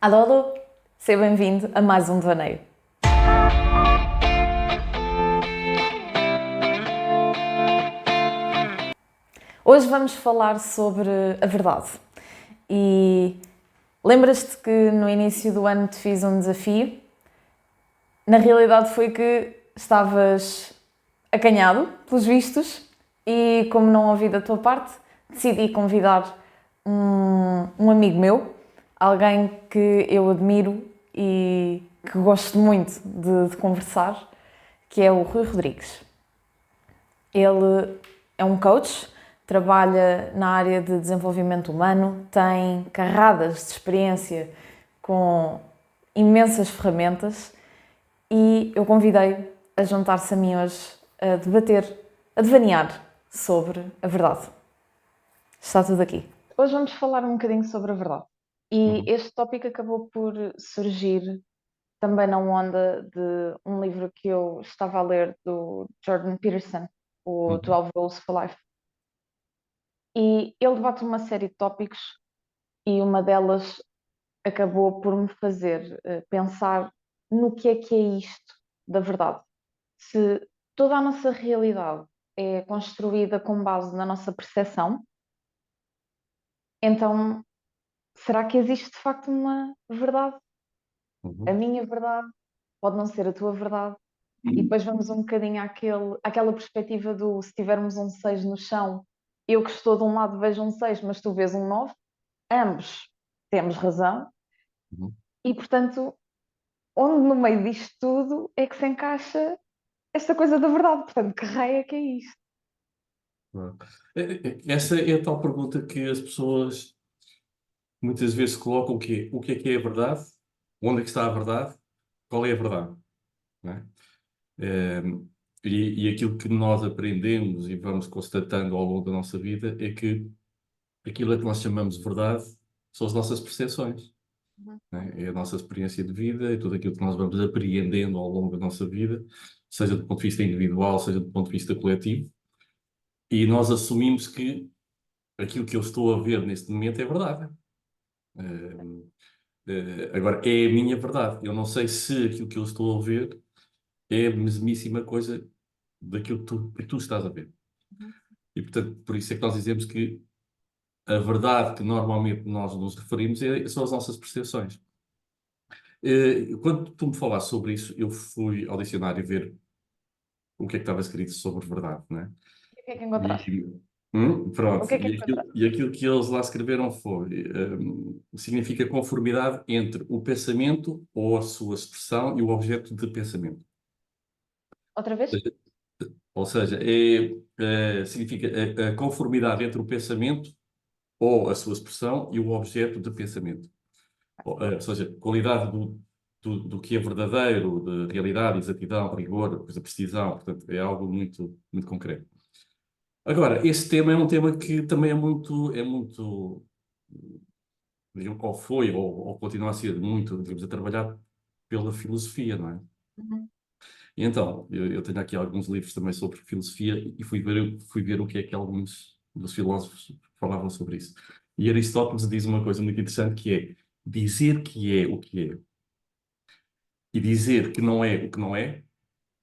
Alô, alô, seja bem-vindo a mais um devaneio. Hoje vamos falar sobre a verdade. E lembras-te que no início do ano te fiz um desafio? Na realidade foi que estavas acanhado, pelos vistos, e como não ouvi da tua parte, decidi convidar um amigo meu, alguém que eu admiro e que gosto muito de conversar, que é o Rui Rodrigues. Ele é um coach, trabalha na área de desenvolvimento humano, tem carradas de experiência com imensas ferramentas e eu convidei a juntar-se a mim hoje a debater, a devanear sobre a verdade. Está tudo aqui. Hoje vamos falar um bocadinho sobre a verdade. E Uhum, este tópico acabou por surgir também na onda de um livro que eu estava a ler do Jordan Peterson, o uhum, 12 Rules for Life. E ele debate uma série de tópicos e uma delas acabou por me fazer pensar no que é isto da verdade. Se toda a nossa realidade é construída com base na nossa percepção, então será que existe de facto uma verdade? A uhum. minha verdade pode não ser a tua verdade. E depois vamos um bocadinho àquela perspectiva do se tivermos um 6 no chão, eu que estou de um lado vejo um 6, mas tu vês um 9, ambos temos razão, Uhum. e portanto, onde no meio disto tudo é que se encaixa esta coisa da verdade? Portanto, que raio é que é isto? Claro. Essa é a tal pergunta que as pessoas muitas vezes colocam, que é, o que é a verdade? Onde é que está a verdade? Qual é a verdade? Não é? E aquilo que nós aprendemos e vamos constatando ao longo da nossa vida é que aquilo a que nós chamamos de verdade são as nossas percepções, Uhum. não é? É a nossa experiência de vida, é tudo aquilo que nós vamos apreendendo ao longo da nossa vida, seja do ponto de vista individual, seja do ponto de vista coletivo, e nós assumimos que aquilo que eu estou a ver neste momento é verdade. Agora, é a minha verdade. Eu não sei se aquilo que eu estou a ver é a mesmíssima coisa daquilo que tu estás a ver. Uhum. E, portanto, por isso é que nós dizemos que a verdade que normalmente nós nos referimos são as nossas percepções. Quando tu me falaste sobre isso, eu fui ao dicionário ver o que é que estava escrito sobre verdade, não é? E o que é que encontraste? E, O pronto, que é que e aquilo, encontraste? e aquilo que eles lá escreveram foi, significa conformidade entre o pensamento ou a sua expressão e o objeto de pensamento. Outra vez? Ou seja, significa a conformidade entre o pensamento ou a sua expressão e o objeto de pensamento. Ou seja, qualidade do que é verdadeiro, de realidade, exatidão, rigor, coisa, precisão, portanto, é algo muito, muito concreto. Agora, esse tema é um tema que também é muito, digamos, ou foi, ou continua a ser muito, digamos, a trabalhar pela filosofia, não é? Uhum. E então, eu tenho aqui alguns livros também sobre filosofia e fui ver o que é que alguns dos filósofos falavam sobre isso. E Aristóteles diz uma coisa muito interessante que é dizer que é o que é e dizer que não é o que não é,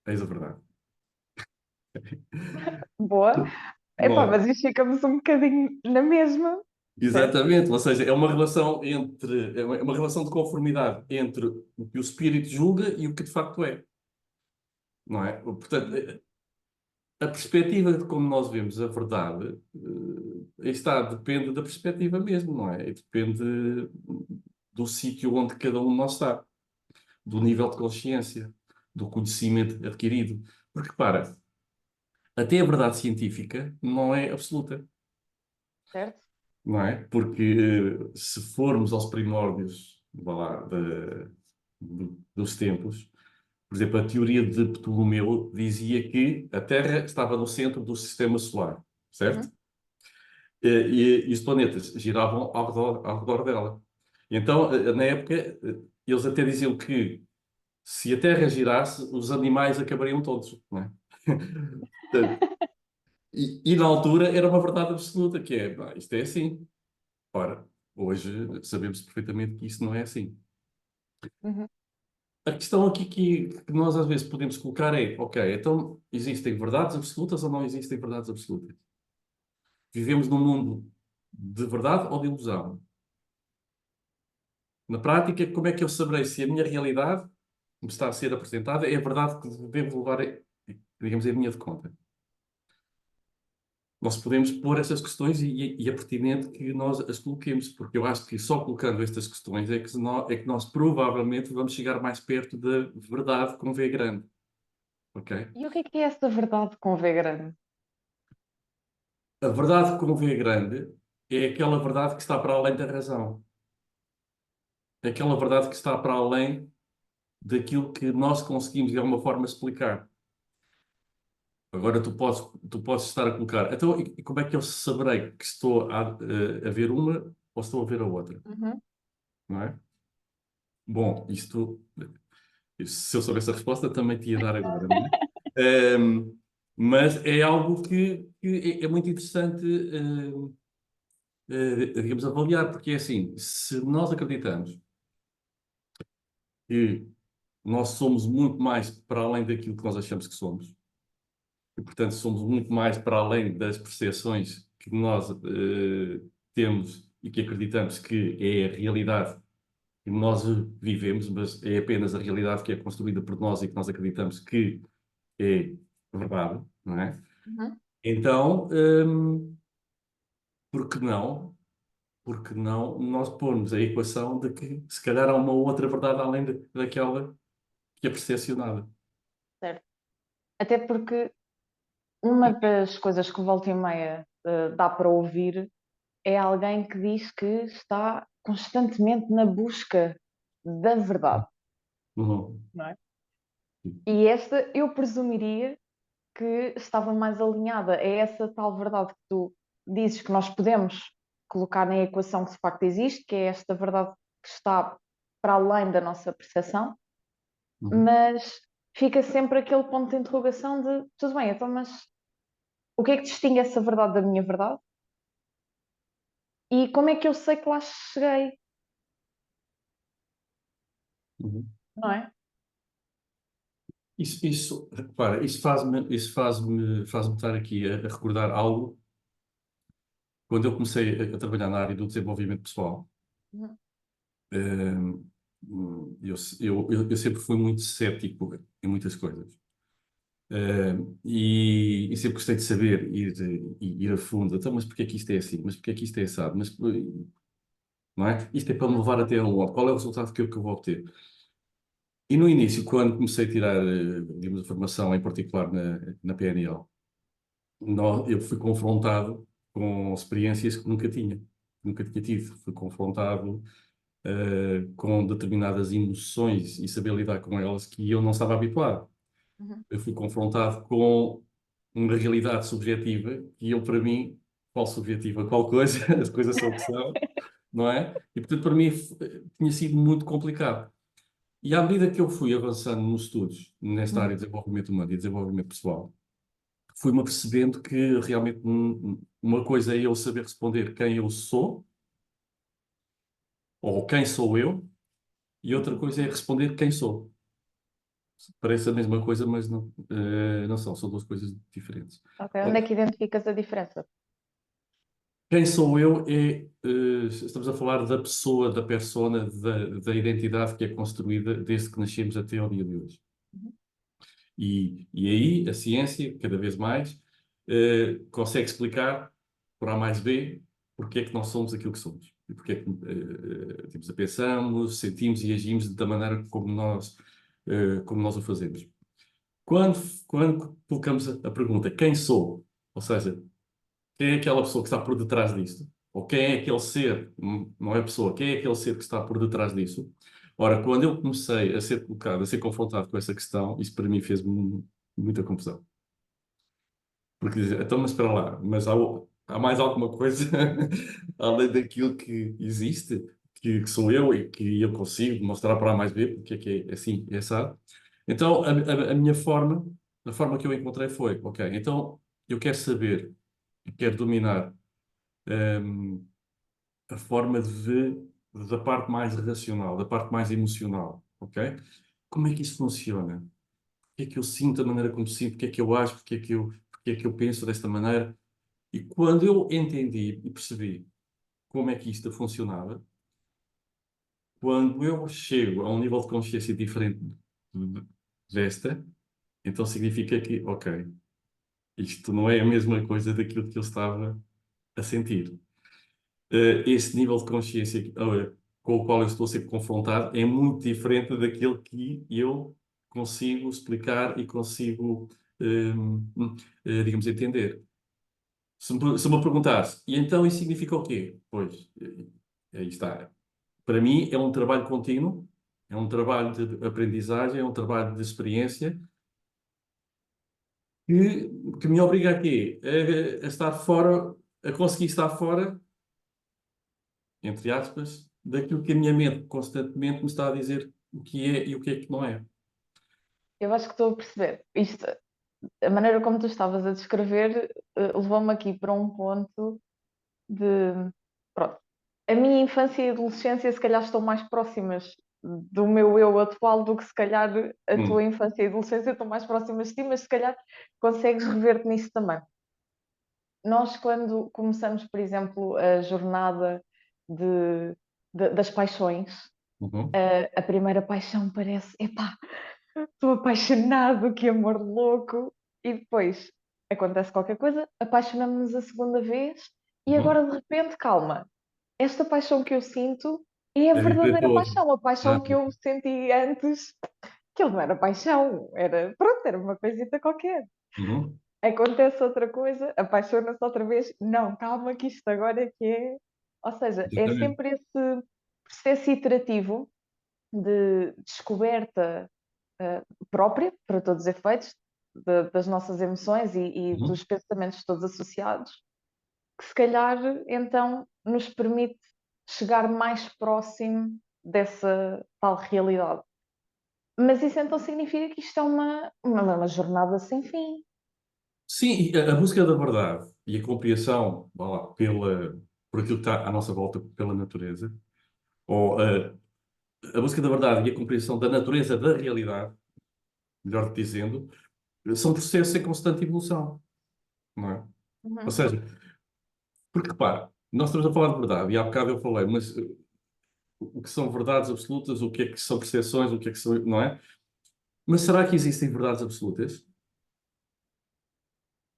eis a verdade. Boa. Não Epá, é? mas isto ficamos um bocadinho na mesma, certo? Exatamente, ou seja, é uma relação de conformidade entre o que o espírito julga e o que de facto é, não é? Portanto, a perspectiva de como nós vemos a verdade, aí está, depende da perspectiva mesmo, não é? E depende do sítio onde cada um de nós está, do nível de consciência, do conhecimento adquirido. Porque, para, até a verdade científica não é absoluta. Certo? Não é? Porque se formos aos primórdios, vá lá, dos tempos, por exemplo, a teoria de Ptolomeu dizia que a Terra estava no centro do sistema solar, certo? Uhum. E os planetas giravam ao redor dela. Então, na época, eles até diziam que se a Terra girasse, os animais acabariam todos, não é? Portanto, e na altura era uma verdade absoluta, que é, "Pá, isto é assim." Ora, hoje sabemos perfeitamente que isso não é assim. Uhum. A questão aqui que nós às vezes podemos colocar é, ok, então existem verdades absolutas ou não existem verdades absolutas? Vivemos num mundo de verdade ou de ilusão? Na prática, como é que eu saberei se a minha realidade, como está a ser apresentada, é a verdade que devo levar, digamos, em linha de conta? Nós podemos pôr essas questões e é pertinente que nós as coloquemos, porque eu acho que só colocando estas questões é que nós provavelmente vamos chegar mais perto da verdade com V grande, ok? E o que é essa verdade com V grande? A verdade com V grande é aquela verdade que está para além da razão. É aquela verdade que está para além daquilo que nós conseguimos de alguma forma explicar. Agora tu podes estar a colocar. Então, e como é que eu saberei que estou a ver uma ou estou a ver a outra? Uhum. Não é? Bom, se eu soubesse a resposta, também te ia dar agora, não é? Ehm, mas é algo que é muito interessante, digamos, avaliar, porque é assim, se nós acreditamos que nós somos muito mais para além daquilo que nós achamos que somos, e portanto somos muito mais para além das percepções que nós temos e que acreditamos que é a realidade que nós vivemos, mas é apenas a realidade que é construída por nós e que nós acreditamos que é verdade, não é? Uhum. Então, por que não? Por que não nós pormos a equação de que se calhar há uma outra verdade além daquela que é percepcionada? Certo. Até porque uma das coisas que volta e meia dá para ouvir é alguém que diz que está constantemente na busca da verdade, Uhum. não é? E esta eu presumiria que estava mais alinhada a essa tal verdade que tu dizes que nós podemos colocar na equação que de facto existe, que é esta verdade que está para além da nossa percepção, Uhum. mas fica sempre aquele ponto de interrogação de tudo bem, então, mas o que é que distingue essa verdade da minha verdade? E como é que eu sei que lá cheguei, Uhum. não é? Repara, isso faz-me estar aqui a recordar algo quando eu comecei a trabalhar na área do desenvolvimento pessoal. Uhum. hum, eu sempre fui muito cético em muitas coisas. E sempre gostei de saber, ir a fundo. Então, mas porquê que isto é assim? Mas porquê que isto é assado? Mas, não é? Isto é para me levar até onde? Qual é o resultado que eu vou obter? E no início, quando comecei a tirar, digamos, a formação, em particular na PNL, eu fui confrontado com experiências que nunca tinha tido. Fui confrontado, com determinadas emoções e saber lidar com elas que eu não estava habituado. Uhum. Eu fui confrontado com uma realidade subjetiva que eu, para mim, qual subjetiva? Qual coisa? As coisas são o que são, não é? E, portanto, para mim, tinha sido muito complicado. E à medida que eu fui avançando nos estudos, nesta área Uhum. de desenvolvimento humano e desenvolvimento pessoal, fui-me apercebendo que realmente uma coisa é eu saber responder quem eu sou, ou quem sou eu, e outra coisa é responder quem sou. Parece a mesma coisa, mas não, não são duas coisas diferentes. Ok, onde é que identificas a diferença? Quem sou eu estamos a falar da pessoa, da persona, da identidade que é construída desde que nascemos até ao dia de hoje. Uhum. E aí a ciência, cada vez mais, consegue explicar, por A mais B, porque é que nós somos aquilo que somos. E porque é que pensamos, sentimos e agimos da maneira como nós o fazemos. Quando, quando colocamos a pergunta, quem sou? Ou seja, quem é aquela pessoa que está por detrás disto? Ou quem é aquele ser, não é pessoa, quem é aquele ser que está por detrás disso? Ora, quando eu comecei a ser colocado, a ser confrontado com essa questão, isso para mim fez muita confusão. Porque, então, mas espera lá, mas há mais alguma coisa além daquilo que existe, que sou eu e que eu consigo mostrar para A mais B, porque é que é assim, é assado. Então, a minha forma, a forma que eu encontrei foi, ok, então eu quero saber, quero dominar hum, a forma de ver. da parte mais racional, da parte mais emocional, ok? Como é que isso funciona? Porque é que eu sinto da maneira como sinto? Porque é que eu acho? Porque é que eu penso desta maneira? E quando eu entendi e percebi como é que isto funcionava, quando eu chego a um nível de consciência diferente desta, então significa que, ok, isto não é a mesma coisa daquilo que eu estava a sentir. Esse nível de consciência com o qual eu estou a ser confrontado é muito diferente daquele que eu consigo explicar e consigo, digamos, entender. Se me perguntasse, e então isso significa o quê? Pois, aí está. Para mim é um trabalho contínuo, é um trabalho de aprendizagem, é um trabalho de experiência que me obriga a quê? A estar fora, a conseguir estar fora, entre aspas, daquilo que a minha mente constantemente me está a dizer o que é e o que é que não é. Eu acho que estou a perceber. Isto, a maneira como tu estavas a descrever, levou-me aqui para um ponto de. Pronto. A minha infância e adolescência, se calhar, estão mais próximas do meu eu atual do que, se calhar, a tua Hum, infância e adolescência estão mais próximas de ti, mas se calhar consegues rever-te nisso também. Nós, quando começamos, por exemplo, a jornada das paixões, uhum, a primeira paixão parece, epá, estou apaixonado, que amor louco. E depois acontece qualquer coisa, apaixonamos-nos a segunda vez e uhum. agora de repente, calma, esta paixão que eu sinto é a É diferente da verdadeira outra. paixão, a Ah, paixão que eu senti antes, que não era paixão, era, pronto, era uma coisita qualquer. uhum, Acontece outra coisa, apaixona-se outra vez, não, calma que isto agora é que é. Ou seja, é exatamente. sempre esse processo iterativo de descoberta própria, para todos os efeitos, das nossas emoções e Uhum. dos pensamentos todos associados, que se calhar então nos permite chegar mais próximo dessa tal realidade. Mas isso então significa que isto é uma jornada sem fim. Sim, e a busca da verdade e a compreensão, vá lá, por aquilo que está à nossa volta pela natureza, ou a busca da verdade e a compreensão da natureza da realidade, melhor dizendo, são processos em constante evolução, não é? Ou Uhum. seja, porque repara, nós estamos a falar de verdade, e há bocado eu falei, mas o que são verdades absolutas, o que é que são percepções, o que é que são, não é? Mas será que existem verdades absolutas?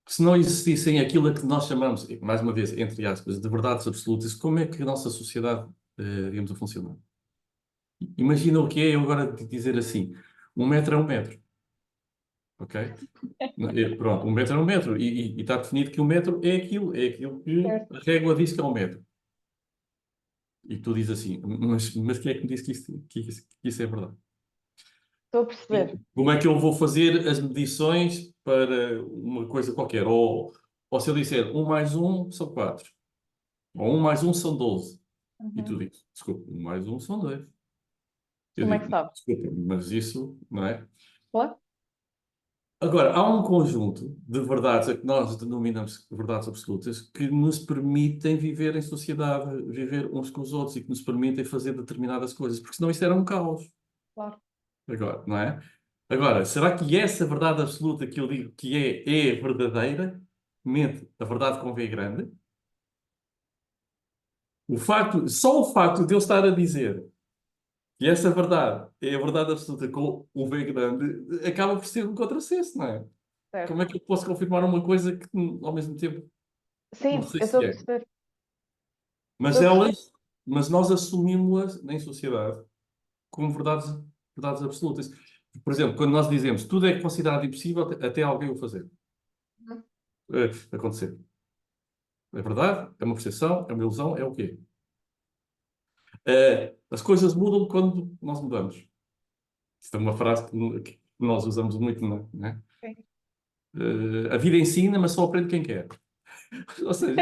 Se não existissem aquilo a que nós chamamos, e mais uma vez, entre aspas, de verdades absolutas, como é que a nossa sociedade, digamos, a funcionar? Imagina o que é eu agora te dizer assim, 1 metro é 1 metro, ok? Pronto, 1 metro é 1 metro, e está definido que 1 metro é aquilo que Certo. a régua diz que é 1 metro. E tu dizes assim, mas quem é que me disse que isso é verdade? Estou a perceber. Como é que eu vou fazer as medições para uma coisa qualquer? Ou se eu disser 1 mais 1 são 4, ou 1 mais 1 são 12, e tu Uhum. dizes, desculpa, 1 mais 1 são 2. Eu Como é que digo, sabes? desculpa, mas isso, não é? Claro. Agora, há um conjunto de verdades a que nós denominamos verdades absolutas que nos permitem viver em sociedade, viver uns com os outros e que nos permitem fazer determinadas coisas, porque senão isto era um caos. Claro. Agora, não é? Agora, será que essa verdade absoluta que eu digo que é verdadeira? Mente, a verdade com V grande? Só o facto de eu estar a dizer que essa verdade é a verdade absoluta com o V grande acaba por ser um contrassenso, não é? Como Certo. é que eu posso confirmar uma coisa que ao mesmo tempo não Sim, sei eu estou se a é? perceber. Mas Estou a perceber. elas, mas nós assumimos-las em sociedade como verdades absolutas. Por exemplo, quando nós dizemos tudo é considerado impossível até alguém o fazer, Uhum. acontecer. É verdade? É uma percepção? É uma ilusão? É o quê? As coisas mudam quando nós mudamos. Isto é uma frase que nós usamos muito, não é? Sim. A vida ensina, mas só aprende quem quer. Ou seja,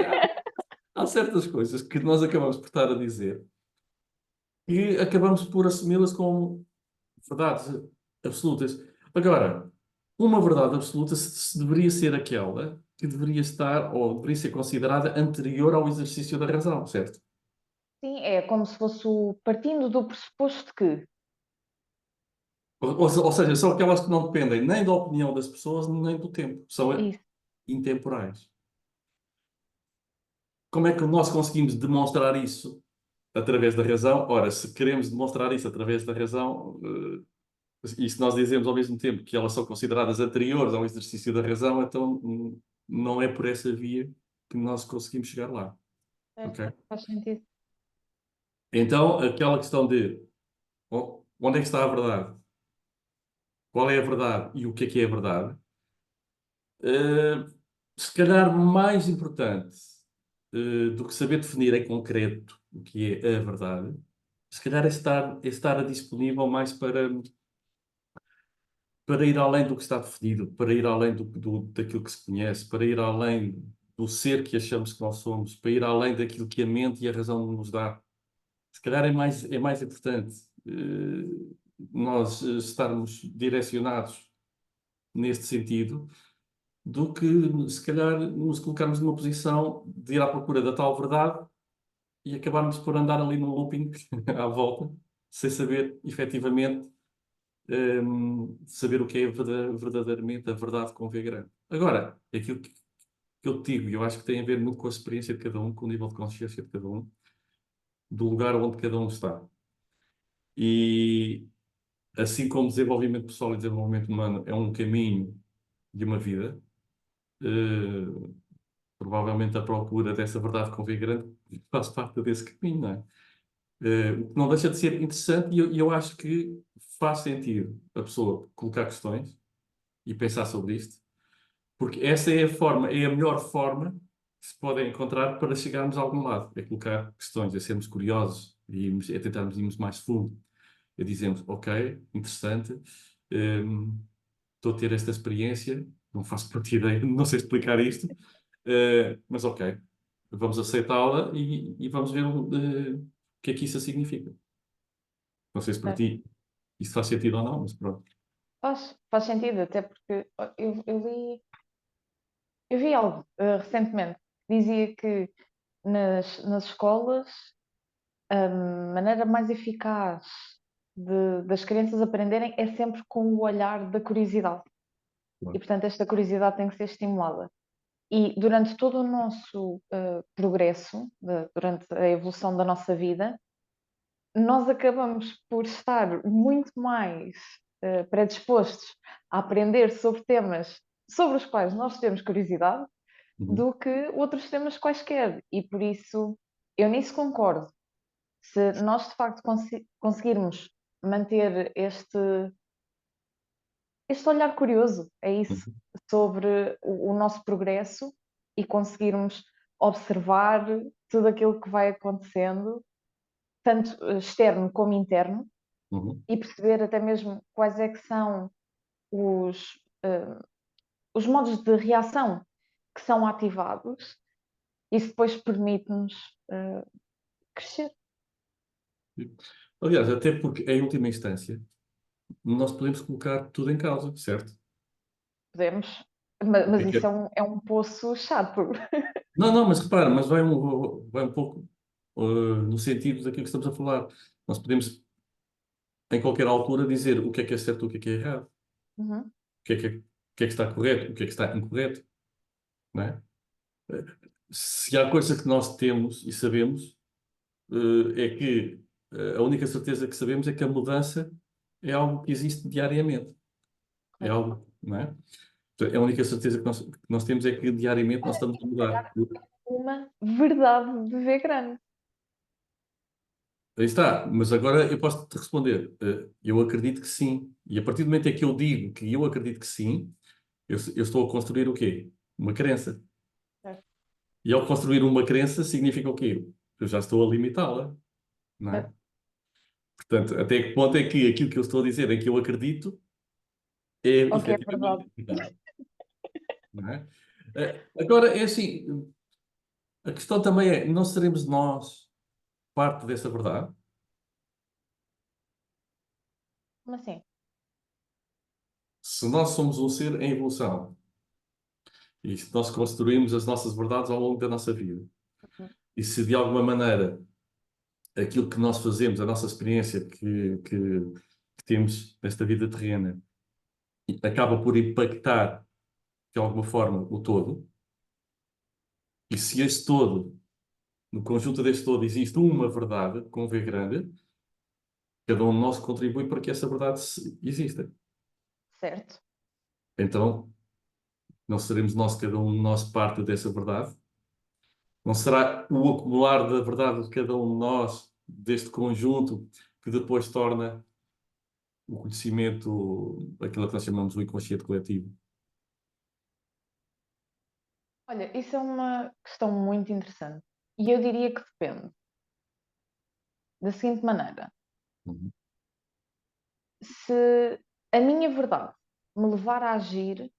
há certas coisas que nós acabamos por estar a dizer e acabamos por assumi-las como verdades absolutas. Agora, uma verdade absoluta deveria ser aquela que deveria estar ou deveria ser considerada anterior ao exercício da razão, certo? Sim, é como se fosse partindo do pressuposto que. Ou seja, são aquelas que não dependem nem da opinião das pessoas, nem do tempo. São Isso. intemporais. Como é que nós conseguimos demonstrar isso através da razão? Ora, se queremos demonstrar isso através da razão, e se nós dizemos ao mesmo tempo que elas são consideradas anteriores ao exercício da razão, então não é por essa via que nós conseguimos chegar lá. Certo, Ok? faz sentido. Então, aquela questão de onde é que está a verdade? Qual é a verdade e o que é a verdade? Eh, Se calhar mais importante, do que saber definir em concreto o que é a verdade, se calhar é estar disponível mais para ir além do que está definido, para ir além daquilo que se conhece, para ir além do ser que achamos que nós somos, para ir além daquilo que a mente e a razão nos dá. Se calhar é mais importante nós estarmos direcionados neste sentido do que, se calhar, nos colocarmos numa posição de ir à procura da tal verdade e acabarmos por andar ali num looping à volta, sem saber efetivamente saber o que é verdadeiramente a verdade com V grande. Agora, aquilo que eu te digo, e eu acho que tem a ver muito com a experiência de cada um, com o nível de consciência de cada um, do lugar onde cada um está. E assim como desenvolvimento pessoal e desenvolvimento humano é um caminho de uma vida, eh, provavelmente a procura dessa verdade com V grande faz parte desse caminho, não é? O que não deixa de ser interessante e eu acho que faz sentido a pessoa colocar questões e pensar sobre isto, porque essa é a forma, é a melhor forma que se pode encontrar para chegarmos a algum lado. É colocar questões, é sermos curiosos, é tentarmos irmos mais fundo. É dizermos, ok, interessante, estou a ter esta experiência, não faço parte ideia, não sei explicar isto, mas ok, vamos aceitá-la e vamos ver o que é que isso significa. Não sei se para Certo. ti isso faz sentido ou não, mas pronto. Faz sentido, até porque eu vi algo recentemente que dizia que nas escolas a maneira mais eficaz das crianças aprenderem é sempre com o olhar da curiosidade. E, Claro. portanto, esta curiosidade tem que ser estimulada. E durante todo o nosso progresso, durante a evolução da nossa vida, nós acabamos por estar muito mais predispostos a aprender sobre temas sobre os quais nós temos curiosidade Uhum, do que outros temas quaisquer. E por isso eu nisso concordo. Se nós de facto conseguirmos manter este olhar curioso, é isso, uhum, sobre o nosso progresso e conseguirmos observar tudo aquilo que vai acontecendo, tanto externo como interno, uhum, e perceber até mesmo quais é que são os, eh, os modos de reação que são ativados, isso depois permite-nos crescer. Aliás, até porque, em última instância, nós podemos colocar tudo em causa, certo? Podemos, O que mas é que isso é? é um poço chato. Não, não, mas repara, mas vai um pouco no sentido daquilo que estamos a falar. Nós podemos, em qualquer altura, dizer o que é certo, o que é errado, Uhum. o que é que está correto, o que é que está incorreto, não é? Se há coisa que nós temos e sabemos, é que a única certeza que sabemos é que a mudança é algo que existe diariamente. É Correto. algo, não é? Portanto, a única certeza que nós temos é que diariamente nós estamos a mudar. Uma verdade de ver grande. Aí está, mas agora eu posso te responder. Eu acredito que sim. E a partir do momento em que eu digo que eu acredito que sim, eu estou a construir o quê? Uma crença. Certo. E ao construir uma crença significa o quê? Eu já estou a limitá-la, não é? Certo. Portanto, até que ponto é que aquilo que eu estou a dizer em que eu acredito é Ok, é verdade. efetivamente verdade, não é? Agora, é assim, a questão também é, não seremos nós parte dessa verdade? Como assim? Se nós somos um ser em evolução e se nós construímos as nossas verdades ao longo da nossa vida, Uhum. e se de alguma maneira aquilo que nós fazemos, a nossa experiência que temos nesta vida terrena, acaba por impactar, de alguma forma, o todo. E se este todo, no conjunto deste todo, existe uma verdade, com V grande, cada um de nós contribui para que essa verdade exista. Certo. Então, não seremos nós, cada um de nós, parte dessa verdade? Não será o acumular da verdade de cada um de nós, deste conjunto, que depois torna o conhecimento, aquilo que nós chamamos de inconsciente coletivo? Olha, isso é uma questão muito interessante. E eu diria que depende. Da seguinte maneira: Uhum. se a minha verdade me levar a agir,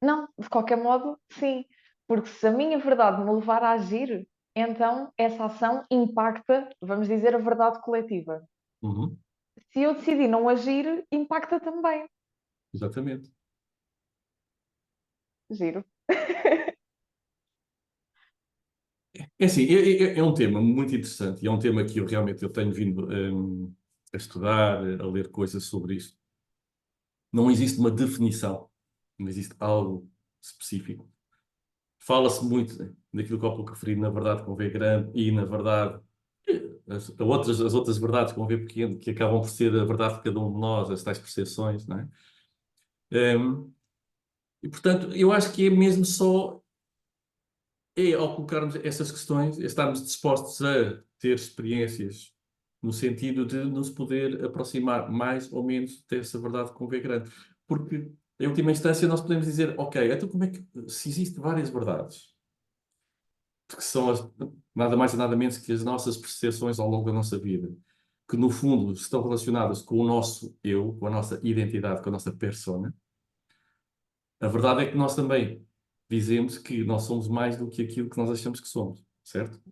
não, de qualquer modo, sim. Porque se a minha verdade me levar a agir, então essa ação impacta, vamos dizer, a verdade coletiva. Uhum. Se eu decidir não agir, impacta também. Exatamente. Giro. É assim, é um tema muito interessante e é um tema que eu realmente eu tenho vindo a estudar, a ler coisas sobre isto. Não existe uma definição, não existe algo específico. Fala-se muito daquilo que há pouco referi, na verdade, com V grande e, na verdade, as outras verdades com V pequeno, que acabam por ser a verdade de cada um de nós, as tais percepções, não é? Um, e, portanto, eu acho que é mesmo só, ao colocarmos essas questões, estarmos dispostos a ter experiências no sentido de nos poder aproximar mais ou menos dessa verdade com V grande. Porque, em última instância, nós podemos dizer, ok, então como é que, se existem várias verdades, que são nada mais e nada menos que as nossas percepções ao longo da nossa vida, que no fundo estão relacionadas com o nosso eu, com a nossa identidade, com a nossa persona. A verdade é que nós também dizemos que nós somos mais do que aquilo que nós achamos que somos, certo?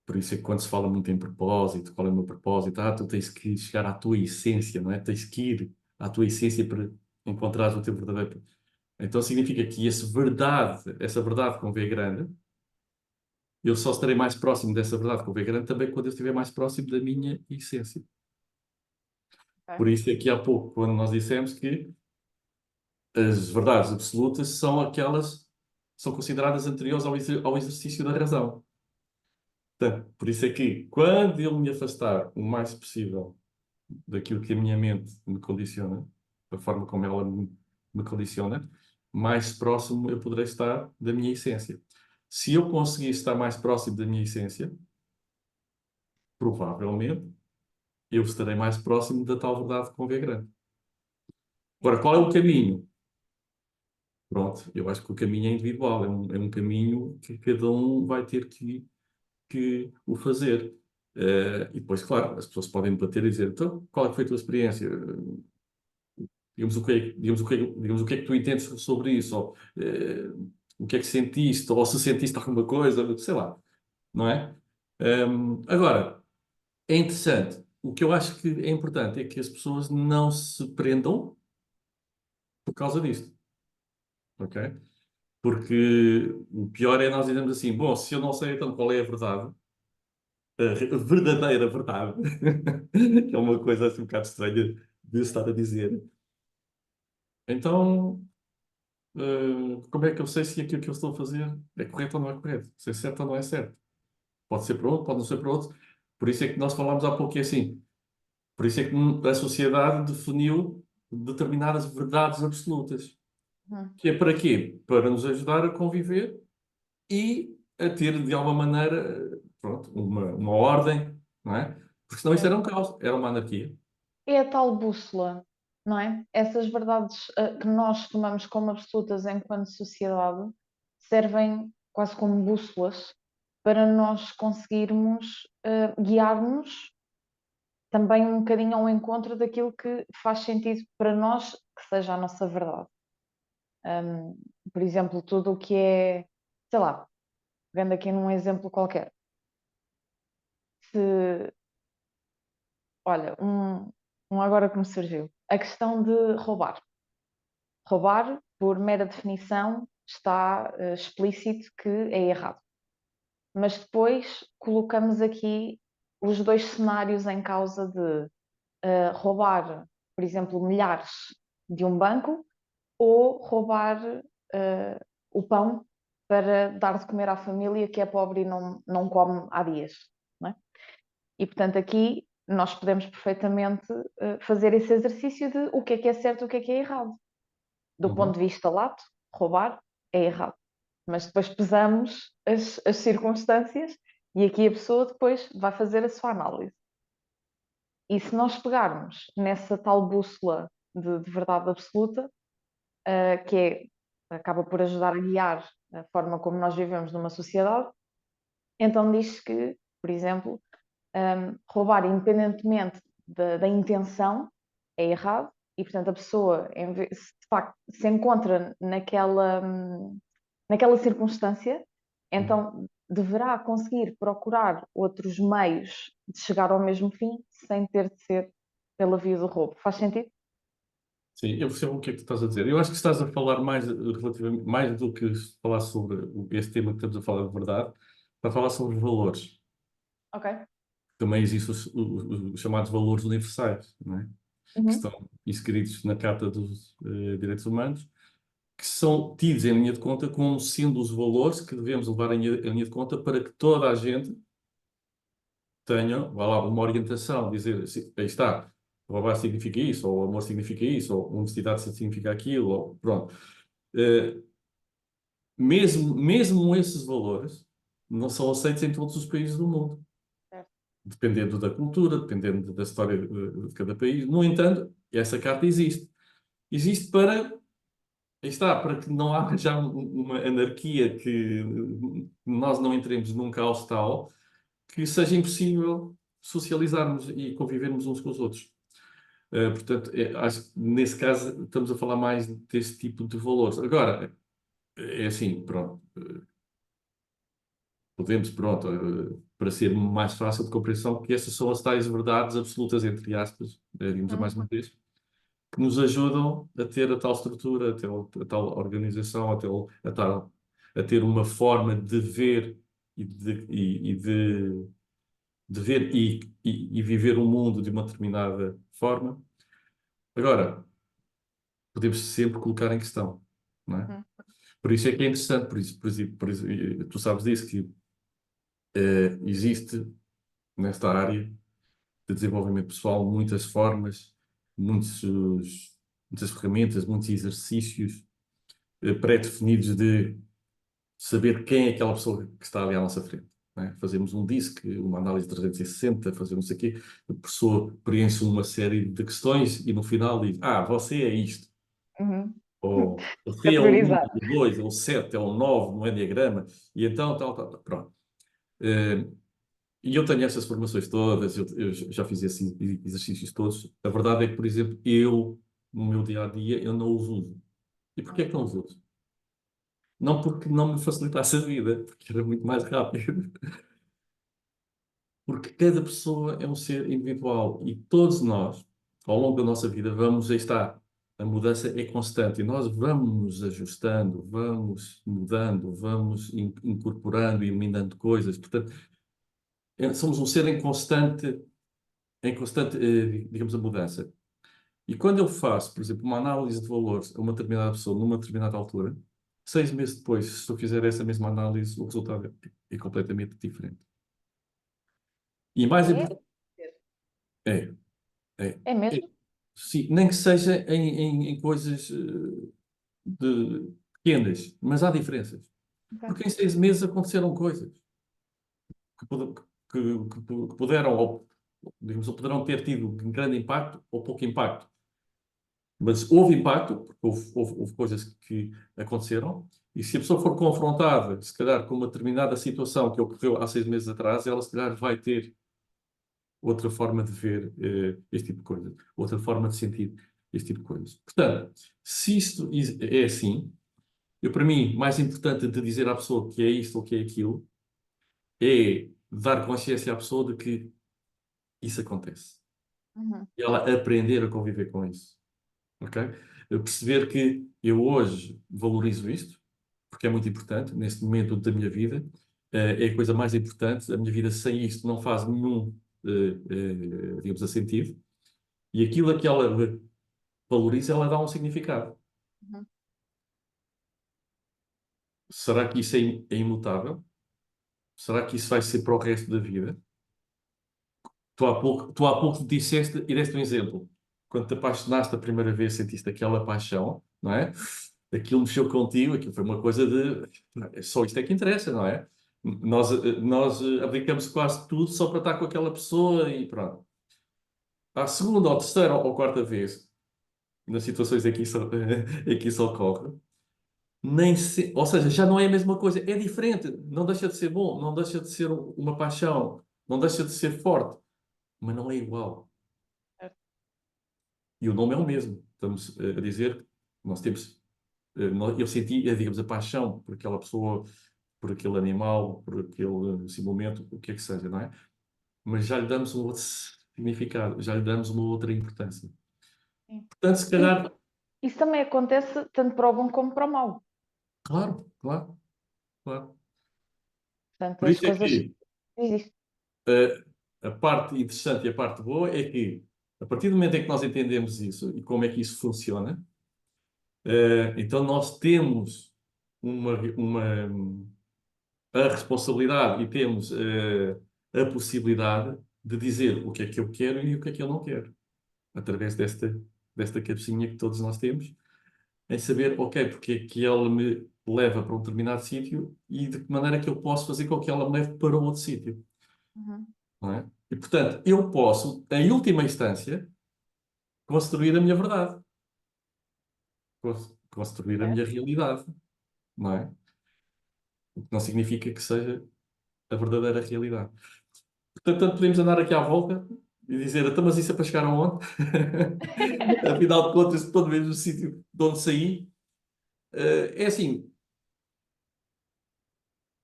Por isso é que quando se fala muito em propósito, qual é o meu propósito? Tu tens que chegar à tua essência, não é? Tens que ir à tua essência para encontrar o teu verdadeiro. Então significa que essa verdade com V grande, eu só estarei mais próximo dessa verdade com V grande também quando eu estiver mais próximo da minha essência. Por Ok. isso é que há pouco, quando nós dissemos que as verdades absolutas são aquelas são consideradas anteriores ao exercício da razão. Portanto, por isso é que quando eu me afastar o mais possível daquilo que a minha mente me condiciona, da forma como ela me condiciona, mais próximo eu poderei estar da minha essência. Se eu conseguir estar mais próximo da minha essência, provavelmente eu estarei mais próximo da tal verdade com V grande. Agora, qual é o Interessante. caminho? Pronto, eu acho que o caminho é individual, é um caminho que cada um vai ter que o fazer. E depois, claro, as pessoas podem debater e dizer, então, qual é que foi a tua experiência? Digamos o que é que tu entendes sobre isso? Ou, o que é que sentiste? Ou se sentiste alguma coisa, sei lá, não é? Agora, é interessante. O que eu acho que é importante é que as pessoas não se prendam por causa disto, ok? Porque o pior é nós dizermos assim, bom, se eu não sei então qual é a verdade, a verdadeira verdade, que é uma coisa assim um bocado estranha de estar a dizer. Então, como é que eu sei se aquilo que eu estou a fazer é correto ou não é correto? Se é certo ou não é certo? Pode ser para outro, pode não ser para outro. Por isso é que nós falámos há pouco que é assim. Por isso é que a sociedade definiu determinadas verdades absolutas. Uhum. Que é para quê? Para nos ajudar a conviver e a ter, de alguma maneira, pronto, uma ordem, não é? Porque senão isto era um Certo. caos, era uma anarquia. É a tal bússola, não é? Essas verdades que nós tomamos como absolutas enquanto sociedade servem quase como bússolas para nós conseguirmos guiar-nos também um bocadinho ao encontro daquilo que faz sentido para nós que seja a nossa verdade. Um, por exemplo, tudo o que é, sei lá, pegando aqui num exemplo qualquer, se, olha, um agora que me surgiu, a questão de roubar. Roubar, por mera definição, está explícito que é errado. Mas depois colocamos aqui os dois cenários em causa de roubar, por exemplo, milhares de um banco ou roubar o pão para dar de comer à família que é pobre e não come há dias, não é? E, portanto, aqui nós podemos perfeitamente fazer esse exercício de o que é certo e o que é errado. Do ponto Uhum. de vista lato, roubar é errado. Mas depois pesamos as circunstâncias e aqui a pessoa depois vai fazer a sua análise. E se nós pegarmos nessa tal bússola de verdade absoluta, que acaba por ajudar a guiar a forma como nós vivemos numa sociedade, então diz que, por exemplo, roubar independentemente da intenção é errado e, portanto, a pessoa, se de facto se encontra naquela circunstância, Uhum. então deverá conseguir procurar outros meios de chegar ao mesmo fim sem ter de ser pela via do roubo. Faz sentido? Sim, eu percebo o que é que tu estás a dizer. Eu acho que estás a falar mais relativamente mais do que falar sobre este tema que estamos a falar de verdade, para falar sobre os valores. Ok. Também existem os chamados valores universais, não é? Que Uhum. estão inscritos na Carta dos Direitos Humanos, que são tidos em linha de conta como sendo os valores que devemos levar em linha de conta para que toda a gente tenha, vá lá, uma orientação, dizer, assim, aí está, roubar significa isso, ou amor significa isso, ou honestidade significa aquilo, ou pronto. Eh, mesmo esses valores não são aceitos em todos os países do mundo, Certo. dependendo da cultura, dependendo da história de cada país. No entanto, essa carta existe. Existe para, aí está, para que não haja já uma anarquia, que nós não entremos num caos tal que seja impossível socializarmos e convivermos uns com os outros. Portanto, acho que nesse caso estamos a falar mais desse tipo de valores. Agora, é assim, pronto. Podemos, pronto, para ser mais fácil de compreensão, que essas são as tais verdades absolutas, entre aspas, digamos a Uhum. mais uma vez, que nos ajudam a ter a tal estrutura, a tal organização, a ter uma forma de ver de ver e viver o mundo de uma determinada forma. Agora, podemos sempre colocar em questão, não é? Uhum. Por isso é que é interessante, por isso, tu sabes disso, que existe nesta área de desenvolvimento pessoal muitas formas, muitos, muitas ferramentas, muitos exercícios pré-definidos de saber quem é aquela pessoa que está ali à nossa frente. Não é? Fazemos um DISC, uma análise 360, fazemos aqui, a pessoa preenche uma série de questões e no final diz: Ah, você é isto. Uhum. Ou você é o 1, Categorizar. o 2, é o 7, é o 9 no Enneagrama, e então, tal, pronto. Eh, E eu tenho essas formações todas, eu já fiz esses exercícios todos. A verdade é que, por exemplo, eu, no meu dia a dia, eu não os uso. E porquê é que não os uso? Não porque não me facilitasse a vida, porque era muito mais rápido. Porque cada pessoa é um ser individual e todos nós, ao longo da nossa vida, vamos, aí está, a mudança é constante e nós vamos nos ajustando, vamos mudando, vamos incorporando e eliminando coisas. Portanto, somos um ser em constante, digamos, a mudança. E quando eu faço, por exemplo, uma análise de valores a uma determinada pessoa numa determinada altura, 6 meses depois, se eu fizer essa mesma análise, o resultado é completamente diferente. E mais É? importante, é, é, É é, mesmo? sim, nem que seja em coisas pequenas, mas há diferenças. Ok. Porque em 6 meses aconteceram coisas que, que puderam, ou, digamos, ou poderão ter tido um grande impacto ou pouco impacto. Mas houve impacto, porque houve coisas que aconteceram, e se a pessoa for confrontada, se calhar, com uma determinada situação que ocorreu há 6 meses atrás, ela se calhar vai ter outra forma de ver este tipo de coisas, outra forma de sentir este tipo de coisas. Portanto, se isto é assim, para mim, mais importante de dizer à pessoa que é isto ou que é aquilo, é dar consciência à pessoa de que isso acontece. Uhum. E ela aprender a conviver com isso. Ok? Eu perceber que eu hoje valorizo isto, porque é muito importante neste momento da minha vida, é a coisa mais importante. A minha vida sem isto não faz digamos, assentido, e aquilo a que ela valoriza, ela dá um significado. Uhum. Será que isso é imutável? Será que isso vai ser para o resto da vida? Tu há pouco disseste e deste um exemplo. Quando te apaixonaste a primeira vez, sentiste aquela paixão, não é? Aquilo mexeu contigo, aquilo foi uma coisa de. Só isto é que interessa, não é? Nós abdicamos quase tudo só para estar com aquela pessoa e pronto. À segunda, ou terceira, ou quarta vez, nas situações em que isso, em que isso ocorre, ou seja, já não é a mesma coisa, é diferente. Não deixa de ser bom, não deixa de ser uma paixão, não deixa de ser forte, mas não é igual. Certo. E o nome é o mesmo. Estamos a dizer que nós temos. Eu senti, digamos, a paixão por aquela pessoa, por aquele animal, por aquele assim, momento, o que é que seja, não é? Mas já lhe damos um outro significado, já lhe damos uma outra importância. Sim. Portanto, se Isso, calhar, isso também acontece tanto para o bom como para o mau. claro, claro, claro. Portanto, Por as isso é coisas. que Diz isto. a parte interessante e a parte boa é que, a partir do momento em que nós entendemos isso e como é que isso funciona, então nós temos uma, a responsabilidade e temos a possibilidade de dizer o que é que eu quero e o que é que eu não quero, através desta cabecinha que todos nós temos, em saber, ok, porque é que ela me leva para um determinado sítio e de que maneira é que eu posso fazer com que ela me leve para outro sítio, Uhum. não é? E, portanto, eu posso, em última instância, construir a minha verdade, construir a minha Certo. realidade, não é? O que não significa que seja a verdadeira realidade. Portanto, podemos andar aqui à volta e dizer, então, mas isso é para chegar aonde? Afinal de contas, todo mesmo o sítio de onde saí. É assim,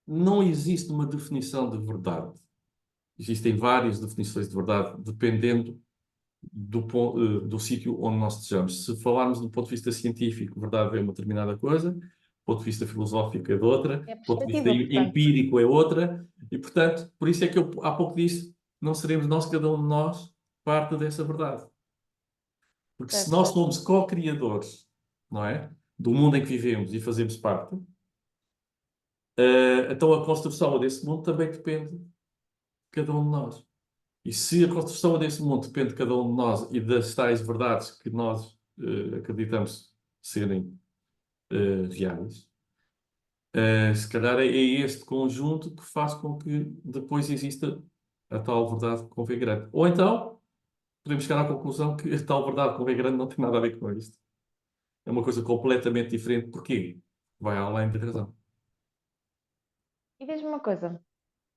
não existe uma definição de verdade. Existem várias definições de verdade, dependendo do sítio onde nós estejamos. Se falarmos do ponto de vista científico, verdade é uma determinada coisa, do ponto de vista filosófico é de outra, É do ponto de vista perspectiva, portanto. empírico é outra, e portanto, por isso é que eu há pouco disse, não seremos nós, cada um de nós, parte dessa verdade. Porque se Certo. nós somos co-criadores, não é? Do mundo em que vivemos e fazemos parte, então a construção desse mundo também depende de cada um de nós. E se a construção desse mundo depende de cada um de nós e das tais verdades que nós acreditamos serem reais, se calhar é este conjunto que faz com que depois exista a tal verdade convém-grande. Ou então, podemos chegar à conclusão que a tal verdade convém-grande não tem nada a ver com isto. É uma coisa completamente diferente. Porquê? Vai além da razão. E diz-me uma coisa.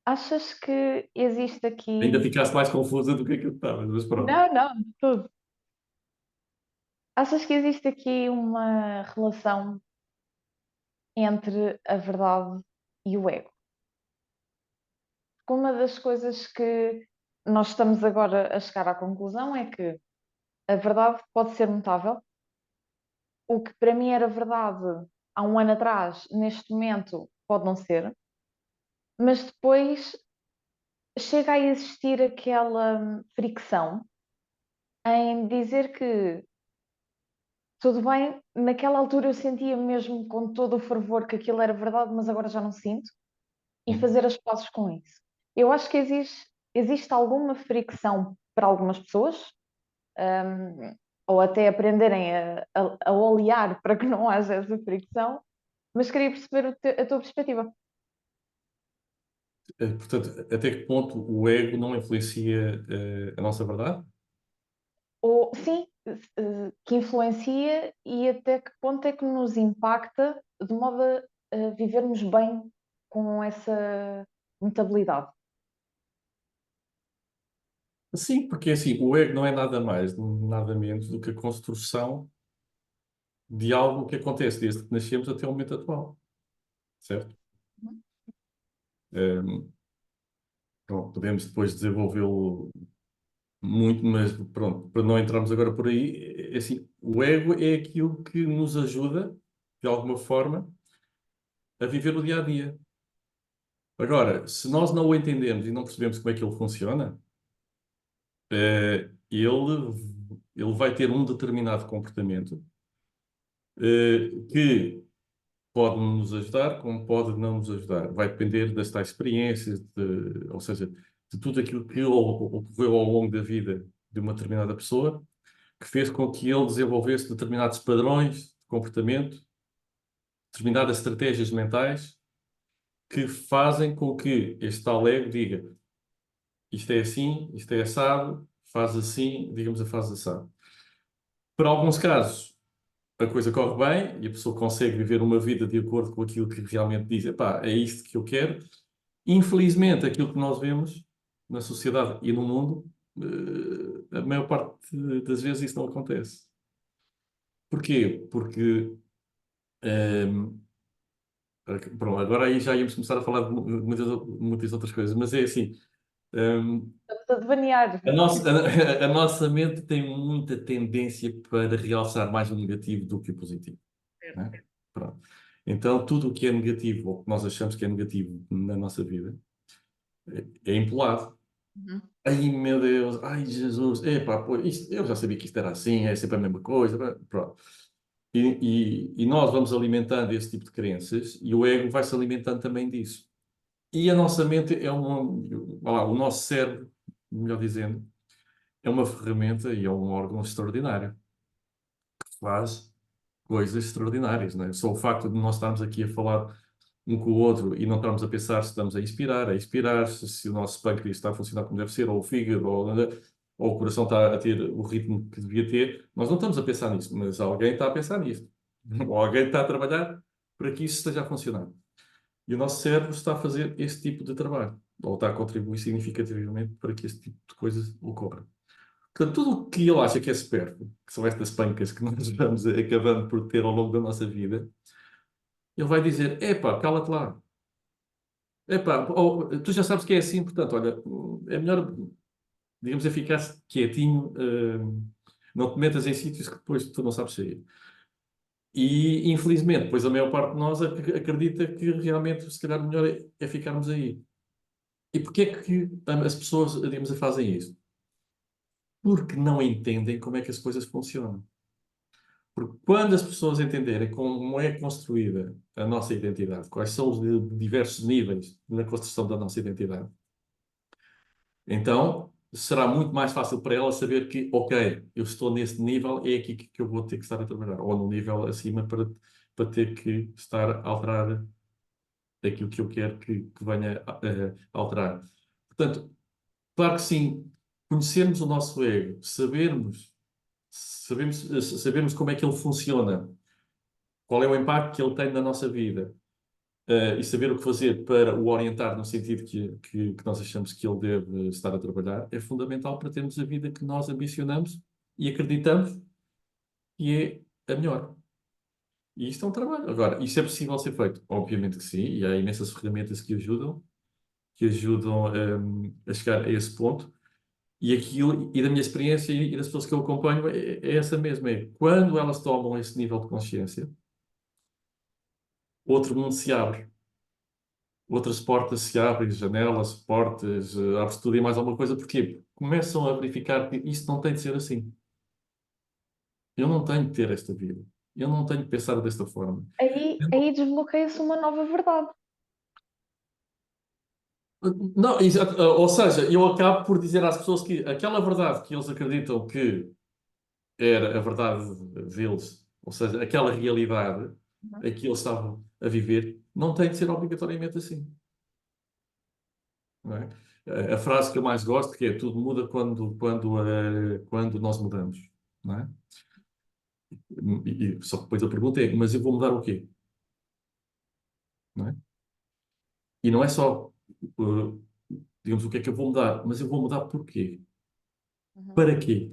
Achas que existe Ainda aqui. ficasse mais confusa do que aquilo que estava, mas pronto. Não, não, de tudo. Achas que existe aqui uma relação entre a verdade e o ego? Porque uma das coisas que nós estamos agora a chegar à conclusão é que a verdade pode ser mutável. O que para mim era verdade há um ano atrás, neste momento pode não ser, mas depois chega a existir aquela fricção em dizer que tudo bem, naquela altura eu sentia mesmo com todo o fervor que aquilo era verdade, mas agora já não sinto, e Hum. fazer as pazes com isso. Eu acho que existe alguma fricção para algumas pessoas, ou até aprenderem a olear para que não haja essa fricção, mas queria perceber a tua perspectiva. Portanto, até que ponto o ego não influencia a nossa verdade? Ou, sim, que influencia e até que ponto é que nos impacta de modo a vivermos bem com essa mutabilidade. Sim, porque assim, o ego não é nada mais, nada menos do que a construção de algo que acontece desde que nascemos até o momento atual, certo? Um, Pronto, podemos depois desenvolvê-lo muito, mas pronto, para não entrarmos agora por aí, é assim, o ego é aquilo que nos ajuda, de alguma forma, a viver o dia a dia. Agora, se nós não o entendemos e não percebemos como é que ele funciona, ele vai ter um determinado comportamento que pode nos ajudar, como pode não nos ajudar. Vai depender das tais experiências, ou seja, de tudo aquilo que ocorreu ao longo da vida de uma determinada pessoa, que fez com que ele desenvolvesse determinados padrões de comportamento, determinadas estratégias mentais, que fazem com que este tal ego diga isto é assim, isto é assado, faz assim, digamos a faz assado. Para alguns casos, a coisa corre bem e a pessoa consegue viver uma vida de acordo com aquilo que realmente diz, epá, é isto que eu quero. Infelizmente, aquilo que nós vemos na sociedade e no mundo, a maior parte das vezes isso não acontece. Porquê? Porque, ehm, pronto, agora aí já íamos começar a falar de muitas outras coisas, mas é assim, ehm, Estamos a devanear. a nossa mente tem muita tendência para realçar mais o negativo do que o positivo, né? Pronto. Então, tudo o que é negativo, ou que nós achamos que é negativo na nossa vida, é empolado. Uhum. Ai, meu Deus, ai, Jesus, epá, pô, eu já sabia que isto era assim, é sempre a mesma coisa, pronto. E nós vamos alimentando esse tipo de crenças e o ego vai se alimentando também disso. E a nossa mente é o nosso cérebro, melhor dizendo, é uma ferramenta e é um órgão extraordinário, que faz coisas extraordinárias, né? Só o facto de nós estarmos aqui a falar um com o outro e não estarmos a pensar se estamos a expirar, se o nosso pâncreas está a funcionar como deve ser, ou o fígado, ou o coração está a ter o ritmo que devia ter, nós não estamos a pensar nisso, mas alguém está a pensar nisso. Ou alguém está a trabalhar para que isso esteja a funcionar. E o nosso cérebro está a fazer esse tipo de trabalho, ou está a contribuir significativamente para que esse tipo de coisas ocorra. Portanto, tudo o que ele acha que é supérfluo, que são estas pancas que nós vamos acabando por ter ao longo da nossa vida, ele vai dizer: epá, cala-te lá. Epá, tu já sabes que é assim, portanto, olha, é melhor, digamos, é ficar quietinho, não te metas em sítios que depois tu não sabes sair. E, infelizmente, pois a maior parte de nós acredita que realmente, se calhar, o melhor é ficarmos aí. E porquê é que as pessoas, digamos, fazem isso? Porque não entendem como é que as coisas funcionam. Porque quando as pessoas entenderem como é construída a nossa identidade, quais são os diversos níveis na construção da nossa identidade, então será muito mais fácil para elas saber que, ok, eu estou nesse nível, é aqui que eu vou ter que estar a trabalhar, ou no nível acima para ter que estar a alterar aquilo que eu quero que venha a alterar. Portanto, claro que sim, conhecermos o nosso ego, sabermos como é que ele funciona, qual é o impacto que ele tem na nossa vida, e saber o que fazer para o orientar no sentido que nós achamos que ele deve estar a trabalhar, é fundamental para termos a vida que nós ambicionamos e acreditamos que é a melhor. E isto é um trabalho. Agora, isto é possível ser feito? Obviamente que sim, e há imensas ferramentas que ajudam, a chegar a esse ponto. E aquilo, e da minha experiência e das pessoas que eu acompanho, é essa mesma. É quando elas tomam esse nível de consciência, outro mundo se abre. Outras portas se abrem, janelas, portas, abre-se tudo e mais alguma coisa. Porquê? Porque começam a verificar que isto não tem de ser assim. Eu não tenho de ter esta vida. Eu não tenho de pensar desta forma. Aí desbloqueia-se uma nova verdade. Não, ou seja, eu acabo por dizer às pessoas que aquela verdade que eles acreditam que era a verdade deles, ou seja, aquela realidade Uhum. a que eles estavam a viver, não tem de ser obrigatoriamente assim. Não é? A frase que eu mais gosto que é tudo muda quando nós mudamos, não é? Só que depois a pergunta é, mas eu vou mudar o quê? Não é? E não é só, digamos, o que é que eu vou mudar, mas eu vou mudar porquê? Uhum. Para quê?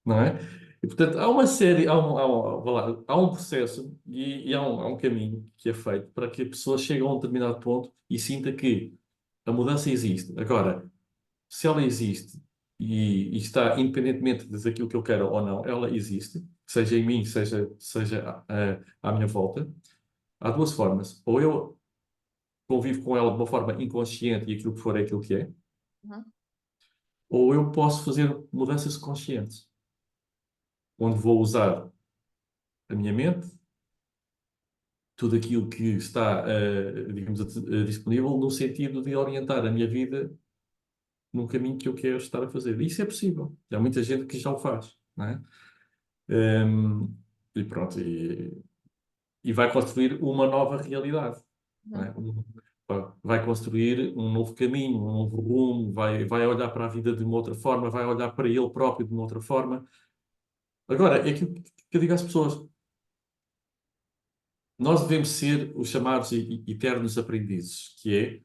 Não é? E, portanto, há uma série, vá lá, há um processo e há um caminho que é feito para que a pessoa chegue a um determinado ponto e sinta que a mudança existe. Agora, se ela existe e está independentemente daquilo que eu quero ou não, ela existe, seja em mim, seja à minha volta, há duas formas. Ou eu convivo com ela de uma forma inconsciente e aquilo que for é aquilo que é, Uhum. ou eu posso fazer mudanças conscientes, onde vou usar a minha mente, tudo aquilo que está, digamos, disponível, no sentido de orientar a minha vida num caminho que eu quero estar a fazer. Isso é possível. Há muita gente que já o faz, não é? Um, e pronto, e vai construir uma nova realidade, não Uhum. é? Vai construir um novo caminho, um novo rumo, vai olhar para a vida de uma outra forma, vai olhar para ele próprio de uma outra forma. Agora, é aquilo que eu digo às pessoas: nós devemos ser os chamados eternos aprendizes, que é,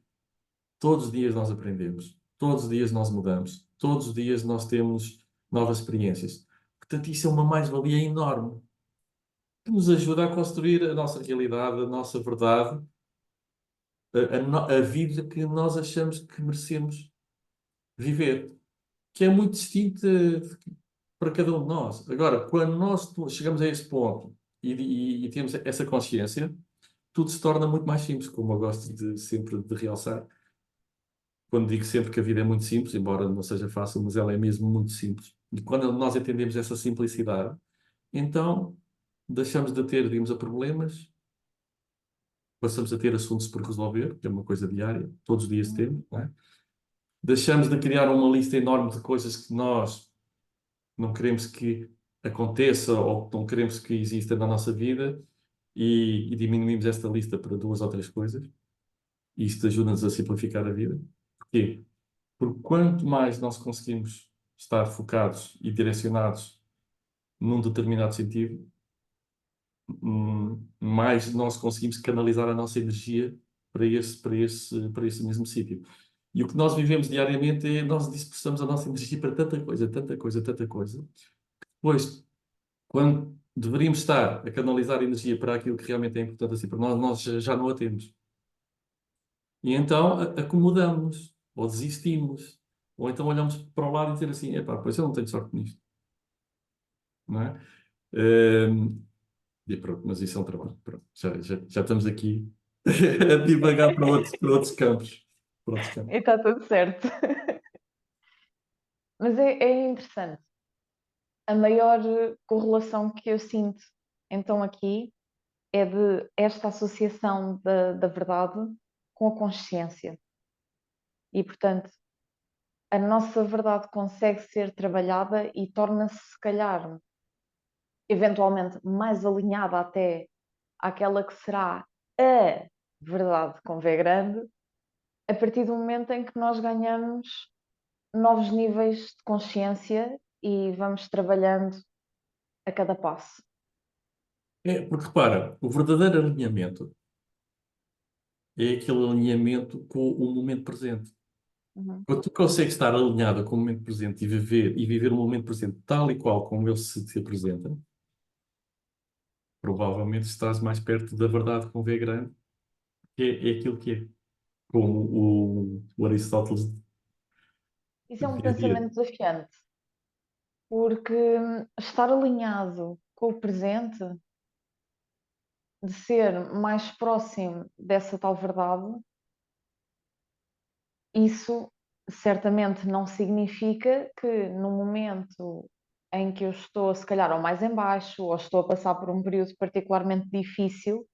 todos os dias nós aprendemos, todos os dias nós mudamos, todos os dias nós temos novas experiências. Portanto, isso é uma mais-valia enorme, que nos ajuda a construir a nossa realidade, a nossa verdade, a vida que nós achamos que merecemos viver, que é muito distinta para cada um de nós. Agora, quando nós chegamos a esse ponto e temos essa consciência, tudo se torna muito mais simples, como eu gosto de sempre de realçar. Quando digo sempre que a vida é muito simples, embora não seja fácil, mas ela é mesmo muito simples. E quando nós entendemos essa simplicidade, então deixamos de ter, digamos, a problemas, passamos a ter assuntos por resolver, que é uma coisa diária, todos os dias temos, não é? Deixamos de criar uma lista enorme de coisas que nós não queremos que aconteça ou que não queremos que exista na nossa vida e diminuímos esta lista para duas ou três coisas. E isto ajuda-nos a simplificar a vida. Porquê? Porque quanto mais nós conseguimos estar focados e direcionados num determinado sentido, mais nós conseguimos canalizar a nossa energia para esse mesmo sítio. E o que nós vivemos diariamente é nós dispersamos a nossa energia para tanta coisa, tanta coisa, tanta coisa. Pois, quando deveríamos estar a canalizar energia para aquilo que realmente é importante assim para nós, nós já não a temos. E então acomodamos, ou desistimos, ou então olhamos para o lado e dizer assim: epá, pois eu não tenho sorte nisto, não é? Ehm, e pronto, mas isso é um trabalho. Pronto, já estamos aqui a divagar para outros campos. Para outros E campos. está tudo certo. Mas é interessante. A maior correlação que eu sinto então aqui é de esta associação da verdade com a consciência. E, portanto, a nossa verdade consegue ser trabalhada e torna-se, se calhar, eventualmente mais alinhada até àquela que será a verdade com V grande, a partir do momento em que nós ganhamos novos níveis de consciência e vamos trabalhando a cada passo. É, porque repara, o verdadeiro alinhamento é aquele alinhamento com o momento presente. Uhum. Quando tu consegues estar alinhado com o momento presente e viver o momento presente tal e qual como ele se te apresenta, provavelmente estás mais perto da verdade com V grande, que é aquilo que é. Como o Aristóteles Isso é um dizia. pensamento desafiante, porque estar alinhado com o presente, de ser mais próximo dessa tal verdade, isso certamente não significa que no momento em que eu estou, se calhar, ou mais em baixo, ou estou a passar por um período particularmente difícil,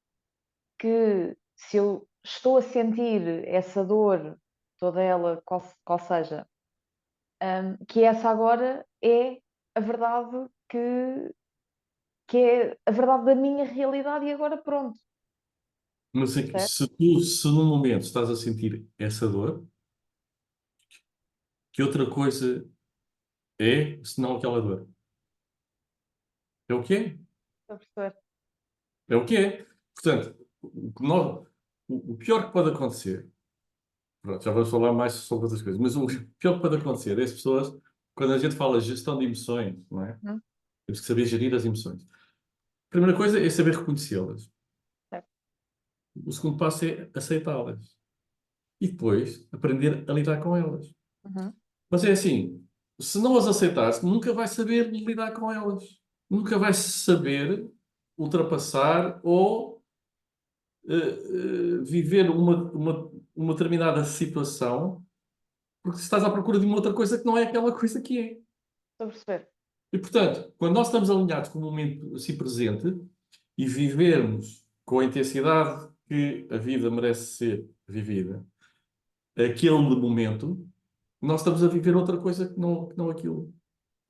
que se eu estou a sentir essa dor, toda ela, qual seja, que essa agora é a verdade que é a verdade da minha realidade e agora pronto, Mas certo? se num momento estás a sentir essa dor, que outra coisa é senão aquela dor? É o que é? Estou a perceber. É o que é. Portanto, o pior que pode acontecer, pronto, já vamos falar mais sobre outras coisas, mas o pior que pode acontecer é as pessoas, quando a gente fala gestão de emoções, não é? Uhum, Temos que saber gerir as emoções. A primeira coisa é saber reconhecê-las. certo. O segundo passo é aceitá-las. E depois aprender a lidar com elas. Uhum. Mas é assim, se não as aceitares, nunca vais saber lidar com elas. Nunca vais saber ultrapassar ou viver uma determinada situação Porque estás à procura de uma outra coisa que não é aquela coisa que é. Estou a perceber. E, portanto, quando nós estamos alinhados com o momento assim presente e vivermos com a intensidade que a vida merece ser vivida, aquele momento, nós estamos a viver outra coisa que não aquilo,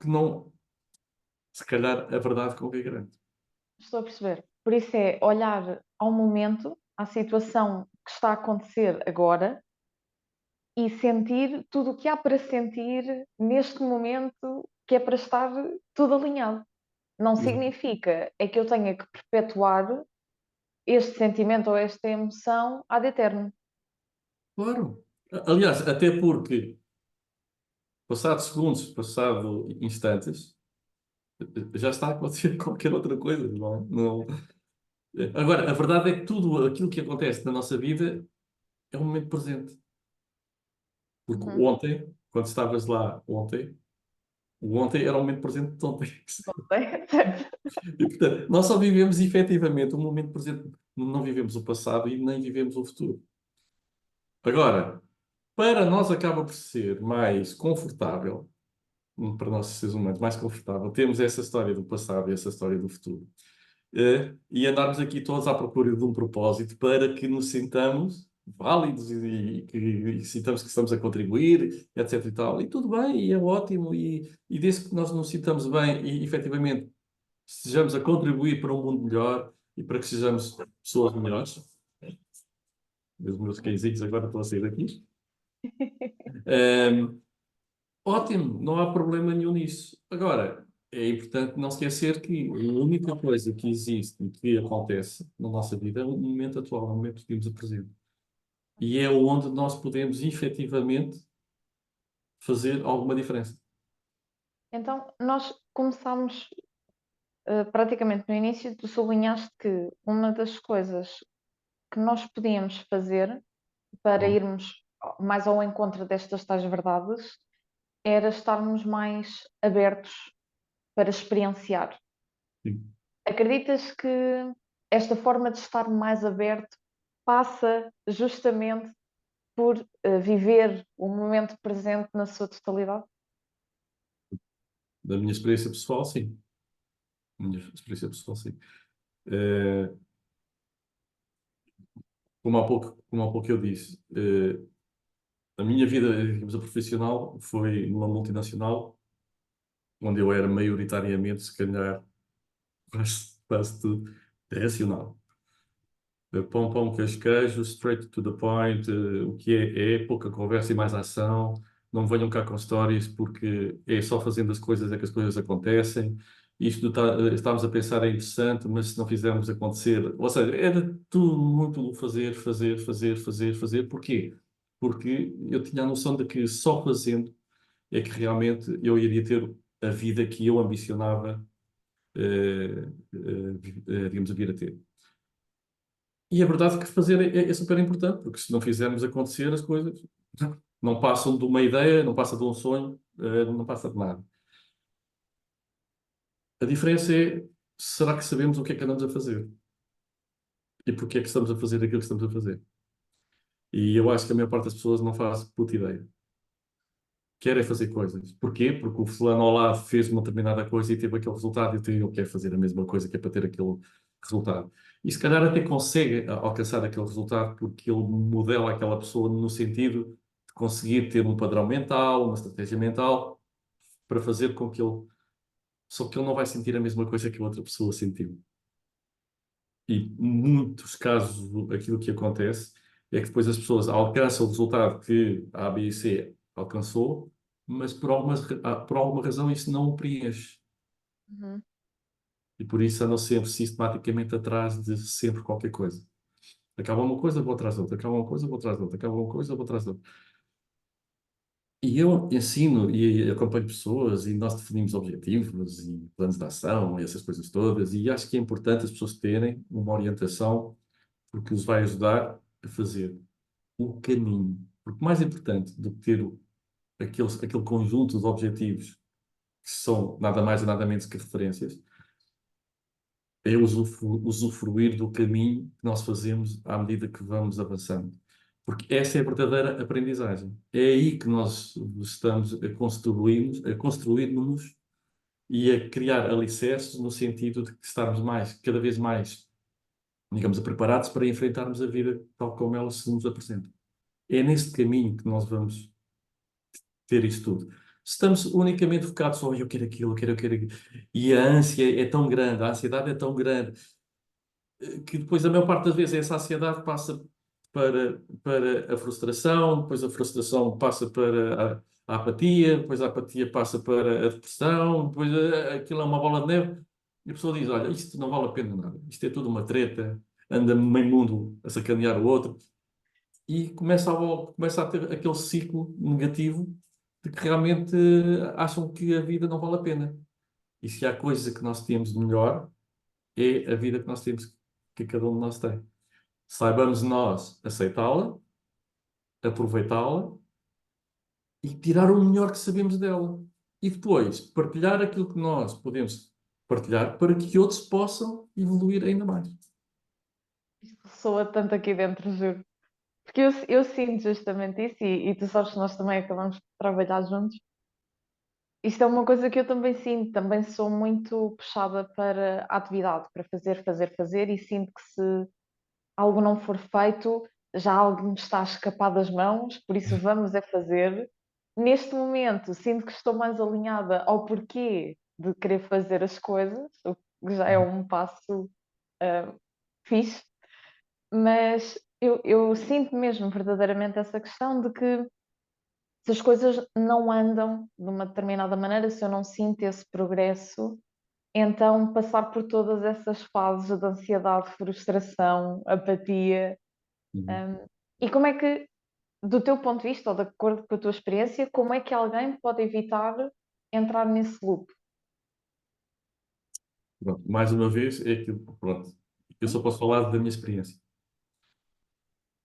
que não, se calhar, a verdade com o que é grande. Estou a perceber. Por isso é olhar ao momento, à situação que está a acontecer agora e sentir tudo o que há para sentir neste momento, que é para estar tudo alinhado. Não significa é que eu tenha que perpetuar este sentimento ou esta emoção ad eterno. Claro. Aliás, até porque, passado segundos, passado instantes, já está a acontecer qualquer outra coisa, não é? Agora, a verdade é que tudo aquilo que acontece na nossa vida é um momento presente. Porque Uhum. ontem, quando estavas lá ontem, o ontem era o momento presente de ontem. Certo. E, portanto, nós só vivemos efetivamente o momento presente, não vivemos o passado e nem vivemos o futuro. Agora, para nós acaba por ser mais confortável, para nós seres humanos, mais confortável, temos essa história do passado e essa história do futuro. E andarmos aqui todos à procura de um propósito para que nos sintamos válidos e que sintamos que estamos a contribuir, etc e tal. E tudo bem, e é ótimo, e desde que nós nos sintamos bem e efetivamente estejamos a contribuir para um mundo melhor e para que sejamos pessoas melhores. Os meus cãezinhos agora estão a sair daqui. Ahm, Ótimo, não há problema nenhum nisso. Agora, é importante não esquecer que a única coisa que existe e que acontece na nossa vida é o momento atual, é o momento que vivemos a presente. E é onde nós podemos efetivamente fazer alguma diferença. Então, nós começámos praticamente no início, tu sublinhaste que uma das coisas que nós podíamos fazer para Bom, irmos mais ao encontro destas tais verdades era estarmos mais abertos para experienciar. sim. Acreditas que esta forma de estar mais aberto passa justamente por viver o momento presente na sua totalidade? Da minha experiência pessoal, sim. Da minha experiência pessoal, sim. Eh, como há pouco eu disse, a minha vida, digamos, a profissional foi numa multinacional, onde eu era maioritariamente, se calhar, quase tudo racional. Pão, pão, queijo, queijo, straight to the point, o que é pouca conversa e mais ação. Não venham cá com histórias, porque é só fazendo as coisas é que as coisas acontecem. Estamos a pensar é interessante, mas se não fizermos acontecer, ou seja, era tudo muito fazer, fazer, fazer, fazer, fazer. Porquê? Porque eu tinha a noção de que só fazendo é que realmente eu iria ter a vida que eu ambicionava, digamos, a vir a ter. E é verdade que fazer é super importante, porque se não fizermos acontecer as coisas, não passam de uma ideia, não passa de um sonho, não passa de nada. A diferença é, será que sabemos o que é que andamos a fazer? E porquê é que estamos a fazer aquilo que estamos a fazer? E eu acho que a maior parte das pessoas não faz puta ideia. Querem fazer coisas. Porquê? Porque o fulano ao lado fez uma determinada coisa e teve aquele resultado, então eu quero fazer a mesma coisa que é para ter aquele resultado. E se calhar até consegue alcançar aquele resultado porque ele modela aquela pessoa no sentido de conseguir ter um padrão mental, uma estratégia mental para fazer com que ele. Só que ele não vai sentir a mesma coisa que a outra pessoa sentiu. E em muitos casos aquilo que acontece é que depois as pessoas alcançam o resultado que a A, B e C alcançou, mas por alguma razão isso não o preenche. Uhum. E por isso andam sempre sistematicamente atrás de sempre qualquer coisa. Acaba uma coisa, vou atrás de outra. Acaba uma coisa, vou atrás de outra. Acaba uma coisa, vou atrás de outra. E eu ensino e acompanho pessoas e nós definimos objetivos e planos de ação e essas coisas todas. E acho que é importante as pessoas terem uma orientação porque os vai ajudar a fazer o caminho. Porque mais importante do que ter aquele conjunto de objetivos que são nada mais e nada menos que referências, é usufruir do caminho que nós fazemos à medida que vamos avançando. Porque essa é a verdadeira aprendizagem. É aí que nós estamos a construir-nos e a criar alicerces no sentido de que estarmos cada vez mais, digamos, preparados para enfrentarmos a vida tal como ela se nos apresenta. É nesse caminho que nós vamos ter isso tudo. Se estamos unicamente focados só, eu quero aquilo, eu quero aquilo, e a ânsia é tão grande, a ansiedade é tão grande, que depois a maior parte das vezes essa ansiedade passa para a frustração, depois a frustração passa para a apatia, depois a apatia passa para a depressão, depois aquilo é uma bola de neve, e a pessoa diz, olha, isto não vale a pena nada, isto é tudo uma treta, anda meio mundo a sacanear o outro, e começa a ter aquele ciclo negativo de que realmente acham que a vida não vale a pena. E se há coisa que nós temos de melhor, é a vida que nós temos, que cada um de nós tem. Saibamos nós aceitá-la, aproveitá-la e tirar o melhor que sabemos dela. E depois partilhar aquilo que nós podemos partilhar para que outros possam evoluir ainda mais. Isto ressoa tanto aqui dentro, juro. Porque eu sinto justamente isso, e tu sabes que nós também acabamos de trabalhar juntos. Isto é uma coisa que eu também sinto, também sou muito puxada para a atividade, para fazer, fazer, fazer, e sinto que se algo não for feito, já algo me está a escapar das mãos, por isso vamos é fazer. Neste momento, sinto que estou mais alinhada ao porquê de querer fazer as coisas, o que já é um passo fixe, mas eu sinto mesmo verdadeiramente essa questão de que se as coisas não andam de uma determinada maneira, se eu não sinto esse progresso, então passar por todas essas fases de ansiedade, frustração, apatia. Uhum. hum, e como é que, do teu ponto de vista, ou de acordo com a tua experiência, como é que alguém pode evitar entrar nesse loop? Pronto, mais uma vez, é aquilo. Pronto. Eu só posso falar da minha experiência.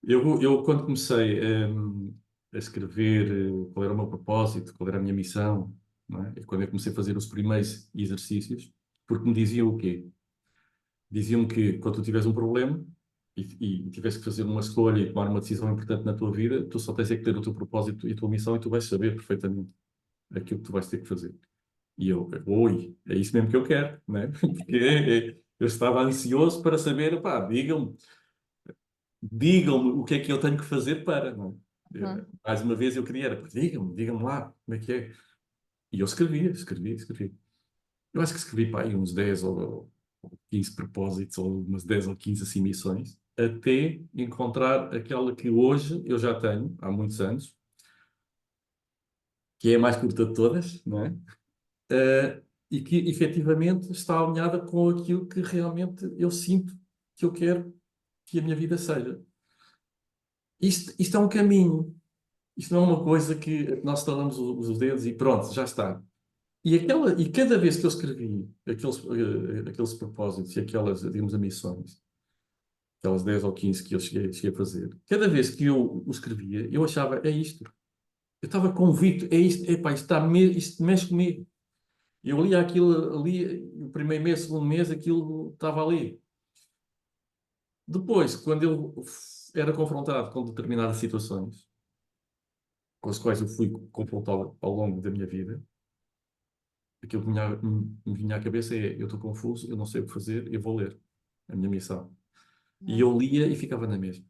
Eu quando comecei a escrever qual era o meu propósito, qual era a minha missão, não é? E quando eu comecei a fazer os primeiros exercícios, porque me diziam o quê? Diziam que quando tu tiveres um problema e tiveres que fazer uma escolha e tomar uma decisão importante na tua vida, tu só tens é que ter o teu propósito e a tua missão e tu vais saber perfeitamente aquilo que tu vais ter que fazer. E eu, oi, é isso mesmo que eu quero, né? Porque eu estava ansioso para saber, pá, digam-me o que é que eu tenho que fazer para, não é? Uhum. Mais uma vez eu queria, era, digam-me lá, como é que é? E eu escrevia. Eu acho que escrevi para aí uns 10 ou 15 propósitos, ou umas 10 ou 15 assim missões, até encontrar aquela que hoje eu já tenho, há muitos anos, que é a mais curta de todas, não é? E que efetivamente está alinhada com aquilo que realmente eu sinto que eu quero que a minha vida seja. Isto é um caminho, isto não é uma coisa que nós estalamos os dedos e pronto, já está. E cada vez que eu escrevi aqueles propósitos e aquelas, digamos, ambições, aquelas 10 ou 15 que eu cheguei a fazer, cada vez que eu o escrevia, eu achava, é isto. Eu estava convicto, é isto, epá, isto mexe comigo. Eu lia aquilo ali, o primeiro mês, o segundo mês, aquilo estava ali. Depois, quando eu era confrontado com determinadas situações, com as quais eu fui confrontado ao longo da minha vida, aquilo que me vinha à cabeça é: eu estou confuso, eu não sei o que fazer, eu vou ler a minha missão. E Uhum. eu lia e ficava na mesma.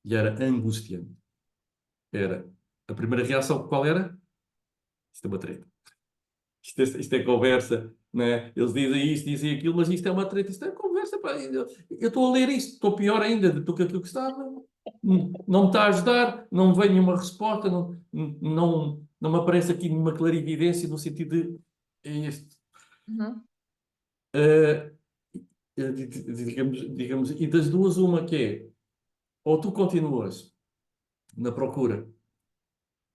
E era angustiante. Era. A primeira reação, qual era? Isto é uma treta. Isto é conversa, né? Eles dizem isto, dizem aquilo, mas isto é uma treta, isto é conversa. Pá. Eu estou a ler isto, estou pior ainda do que aquilo que estava. Não me está a ajudar, não me vem nenhuma resposta, não me aparece aqui nenhuma clarividência no sentido de é este. Uhum. Eh, digamos, e das duas, uma que é, ou tu continuas na procura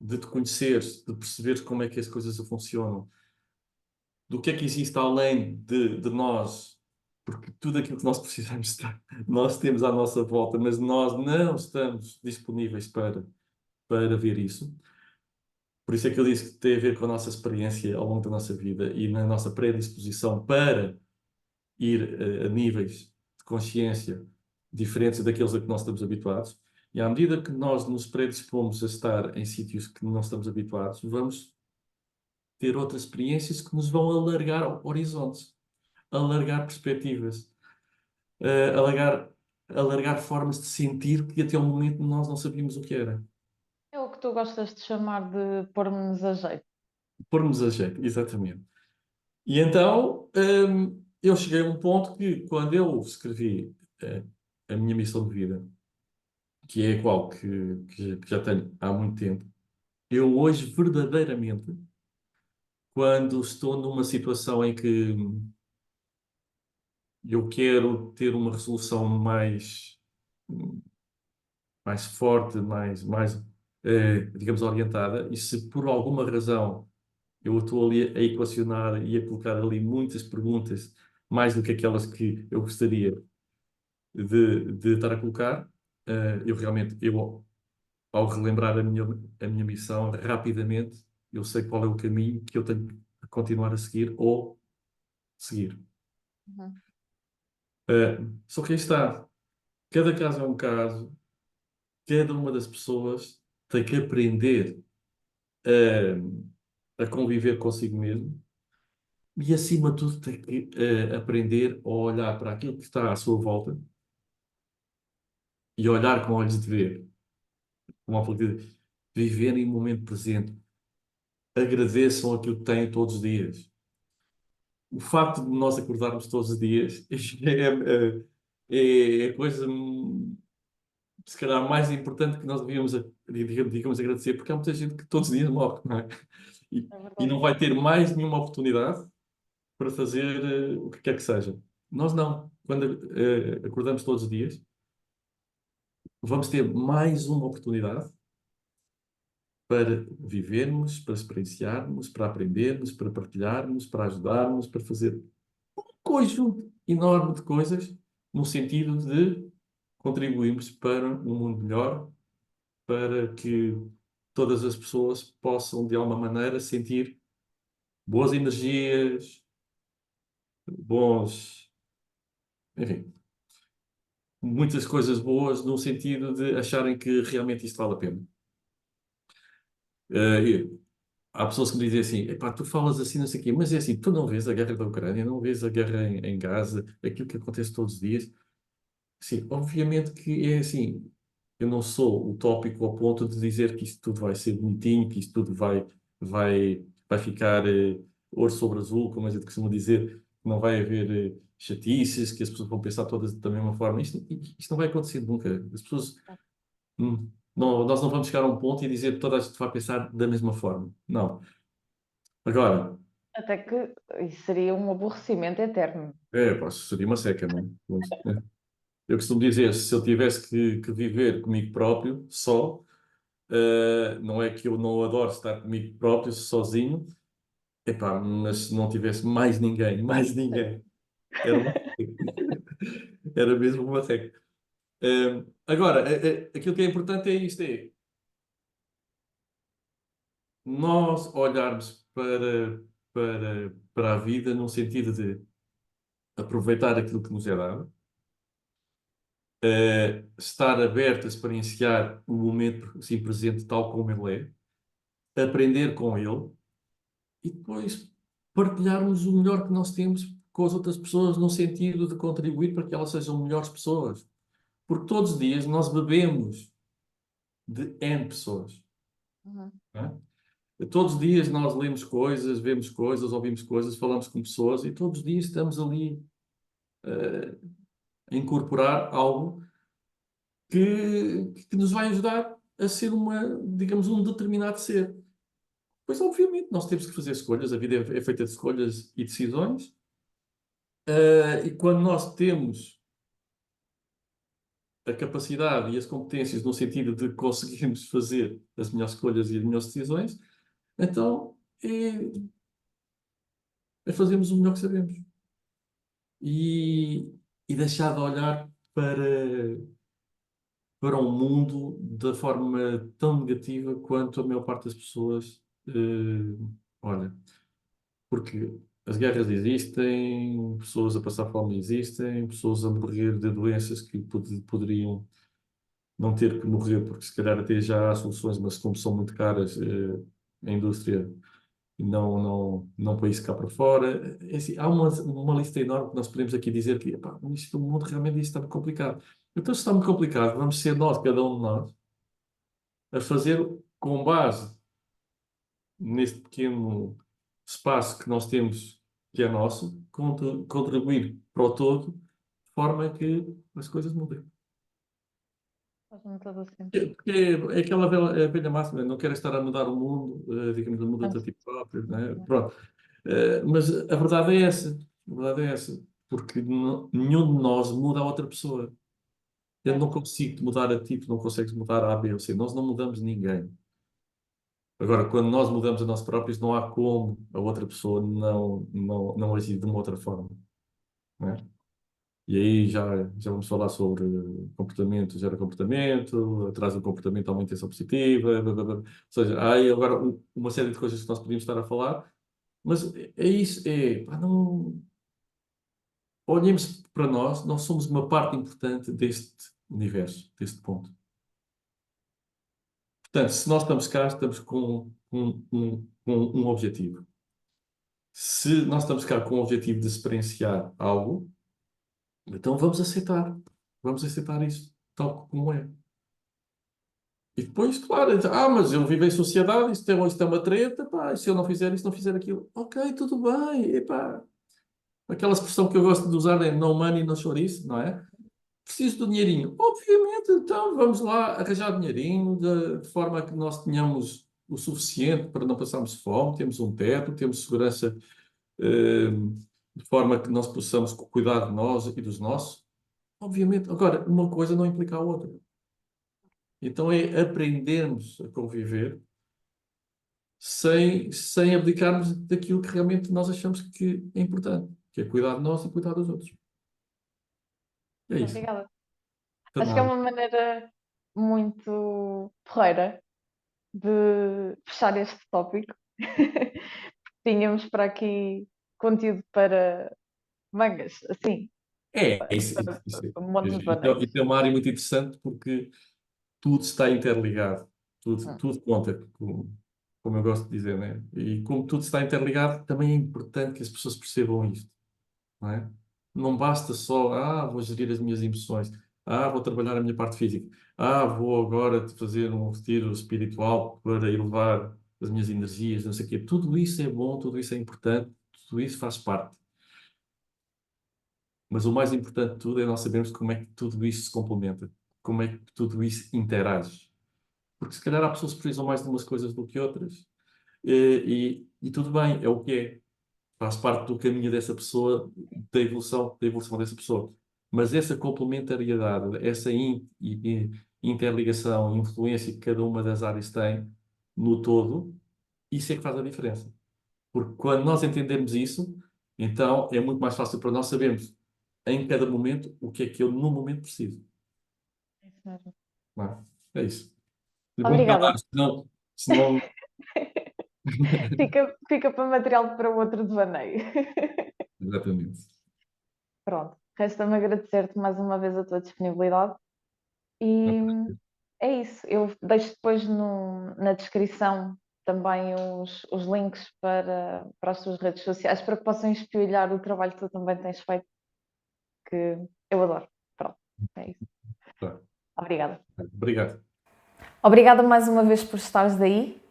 de te conheceres, de perceberes como é que as coisas funcionam, do que é que existe além de nós, porque tudo aquilo que nós precisamos nós temos à nossa volta, mas nós não estamos disponíveis para ver isso. Por isso é que eu disse que tem a ver com a nossa experiência ao longo da nossa vida e na nossa predisposição para ir a níveis de consciência diferentes daqueles a que nós estamos habituados. E à medida que nós nos predispomos a estar em sítios que não estamos habituados, vamos ter outras experiências que nos vão alargar horizontes, alargar perspectivas, alargar, alargar formas de sentir que até o momento nós não sabíamos o que era. É o que tu gostas de chamar de pôr-nos a jeito. Pôr-nos a jeito, exatamente. E então, eu cheguei a um ponto que, quando eu escrevi a minha missão de vida, que é a qual que já tenho há muito tempo, eu hoje verdadeiramente, quando estou numa situação em que eu quero ter uma resolução mais forte, digamos, orientada, e se por alguma razão eu estou ali a equacionar e a colocar ali muitas perguntas, mais do que aquelas que eu gostaria de estar a colocar, eu realmente, ao relembrar a minha missão rapidamente, eu sei qual é o caminho que eu tenho que continuar a seguir ou seguir. Uhum. Só que aí está, cada caso é um caso, cada uma das pessoas tem que aprender a conviver consigo mesmo e, acima de tudo, tem que aprender a olhar para aquilo que está à sua volta e olhar com olhos de ver, com óculos de viver em momento presente. Agradeçam aquilo que têm todos os dias. O facto de nós acordarmos todos os dias é a coisa, se calhar, mais importante que nós devíamos, digamos, agradecer, porque há muita gente que todos os dias morre, não é? É E verdade. não vai ter mais nenhuma oportunidade para fazer o que quer que seja. Nós não. Quando acordamos todos os dias, vamos ter mais uma oportunidade para vivermos, para experienciarmos, para aprendermos, para partilharmos, para ajudarmos, para fazer um conjunto enorme de coisas no sentido de contribuirmos para um mundo melhor, para que todas as pessoas possam, de alguma maneira, sentir boas energias, bons, enfim, muitas coisas boas no sentido de acharem que realmente isto vale a pena. E há pessoas que me dizem assim, epá, tu falas assim, não sei o quê, mas é assim, tu não vês a guerra da Ucrânia, não vês a guerra em Gaza, aquilo que acontece todos os dias. Sim, obviamente que é assim, eu não sou utópico ao ponto de dizer que isto tudo vai ser bonitinho, que isto tudo vai ficar ouro sobre azul, como a gente costuma dizer, que não vai haver chatices, que as pessoas vão pensar todas da mesma forma. Isto não vai acontecer nunca. As pessoas, nós não vamos chegar a um ponto e dizer que toda a gente vai pensar da mesma forma. Não. Agora, Até que isso seria um aborrecimento eterno. pá, seria uma seca, não é? Eu costumo dizer, se eu tivesse que viver comigo próprio, só, não é que eu não adoro estar comigo próprio, sozinho, epá, mas se não tivesse mais ninguém, era uma era mesmo uma seca. Agora, aquilo que é importante é isto, é nós olharmos para a vida no sentido de aproveitar aquilo que nos é dado, estar aberto a experienciar o momento assim, presente tal como ele é, aprender com ele e depois partilharmos o melhor que nós temos com as outras pessoas no sentido de contribuir para que elas sejam melhores pessoas. Porque todos os dias nós bebemos de N pessoas. Uhum. Não é? Todos os dias nós lemos coisas, vemos coisas, ouvimos coisas, falamos com pessoas e todos os dias estamos ali a incorporar algo que nos vai ajudar a ser digamos, um determinado ser. Pois, obviamente, nós temos que fazer escolhas, a vida é feita de escolhas e decisões, e quando nós temos a capacidade e as competências no sentido de conseguirmos fazer as melhores escolhas e as melhores decisões, então é fazermos o melhor que sabemos. E, e deixar de olhar para o mundo da forma tão negativa quanto a maior parte das pessoas olha. Porque as guerras existem, pessoas a passar fome existem, pessoas a morrer de doenças que poderiam não ter que morrer, porque se calhar até já há soluções, mas como são muito caras, a indústria não põe isso cá para fora. É assim, há uma lista enorme que nós podemos aqui dizer que epá, isto do mundo realmente isto está muito complicado. Então, se está muito complicado, vamos ser nós, cada um de nós, a fazer com base neste pequeno espaço que nós temos, que é nosso, contribuir para o todo, de forma que as coisas mudem. Faz-me todo o sentido. Porque é aquela velha máxima, não quero estar a mudar o mundo, digamos, muda-te a ti próprio, não é? Pronto. Mas a verdade é essa, a verdade é essa, porque nenhum de nós muda a outra pessoa. Eu não consigo mudar a ti, tu não consegues mudar a B ou C, nós não mudamos ninguém. Agora, quando nós mudamos a nós próprios, não há como a outra pessoa não agir de uma outra forma, não é? E aí já vamos falar sobre comportamento, gera comportamento, traz um comportamento a uma intenção positiva, blá, blá, blá. Ou seja, há aí agora uma série de coisas que nós podíamos estar a falar, mas é isso, pá, não, olhemos para nós somos uma parte importante deste universo, deste ponto. Portanto, se nós estamos cá, estamos com um objetivo. Se nós estamos cá com o objetivo de experienciar algo, então vamos aceitar isso tal como é. E depois, claro, mas eu vivo em sociedade, isto é uma treta, pá, e se eu não fizer isto, não fizer aquilo. Ok, tudo bem, epá. Aquela expressão que eu gosto de usar é no money, no chouriço, não é? Preciso do dinheirinho. Obviamente, então vamos lá arranjar dinheirinho de forma a que nós tenhamos o suficiente para não passarmos fome, temos um teto, temos segurança, de forma que nós possamos cuidar de nós e dos nossos. Obviamente. Agora, uma coisa não implica a outra. Então é aprendermos a conviver sem abdicarmos daquilo que realmente nós achamos que é importante, que é cuidar de nós e cuidar dos outros. É isso. Obrigada. De Acho que é nada. uma maneira muito porreira de fechar este tópico. Tínhamos para aqui conteúdo para mangas, assim, É, para isso, isso, isso, um monte de isso baneiros. é uma área muito interessante porque tudo está interligado, Hum, tudo conta, como eu gosto de dizer, né? E como tudo está interligado, também é importante que as pessoas percebam isto, não é? Não basta só, vou gerir as minhas emoções, vou trabalhar a minha parte física, vou agora fazer um retiro espiritual para elevar as minhas energias, não sei o quê. Tudo isso é bom, tudo isso é importante, tudo isso faz parte. Mas o mais importante de tudo é nós sabermos como é que tudo isso se complementa, como é que tudo isso interage. Porque se calhar há pessoas que precisam mais de umas coisas do que outras. E tudo bem, é o que é. Faz parte do caminho dessa pessoa, da evolução dessa pessoa. Mas essa complementariedade, essa interligação, influência que cada uma das áreas tem no todo, isso é que faz a diferença. Porque quando nós entendermos isso, então é muito mais fácil para nós sabermos em cada momento o que é que eu no momento preciso. é isso mesmo. Não é? É isso. É bom Obrigada. falar, senão. Fica para material para outro devaneio. Exatamente. Pronto, resta-me agradecer-te mais uma vez a tua disponibilidade e é isso. Eu deixo depois na descrição também os links para as tuas redes sociais para que possam espelhar o trabalho que tu também tens feito, que eu adoro. Pronto, é isso. Tá. Obrigada. Obrigado. Obrigada mais uma vez por estares aí.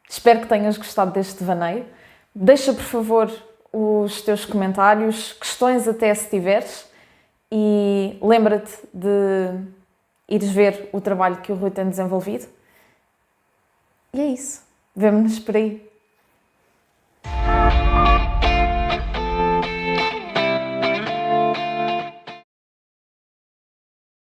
Espero que tenhas gostado deste devaneio. Deixa, por favor, os teus comentários, questões até se tiveres, e lembra-te de ires ver o trabalho que o Rui tem desenvolvido. E é isso. Vemo-nos por aí.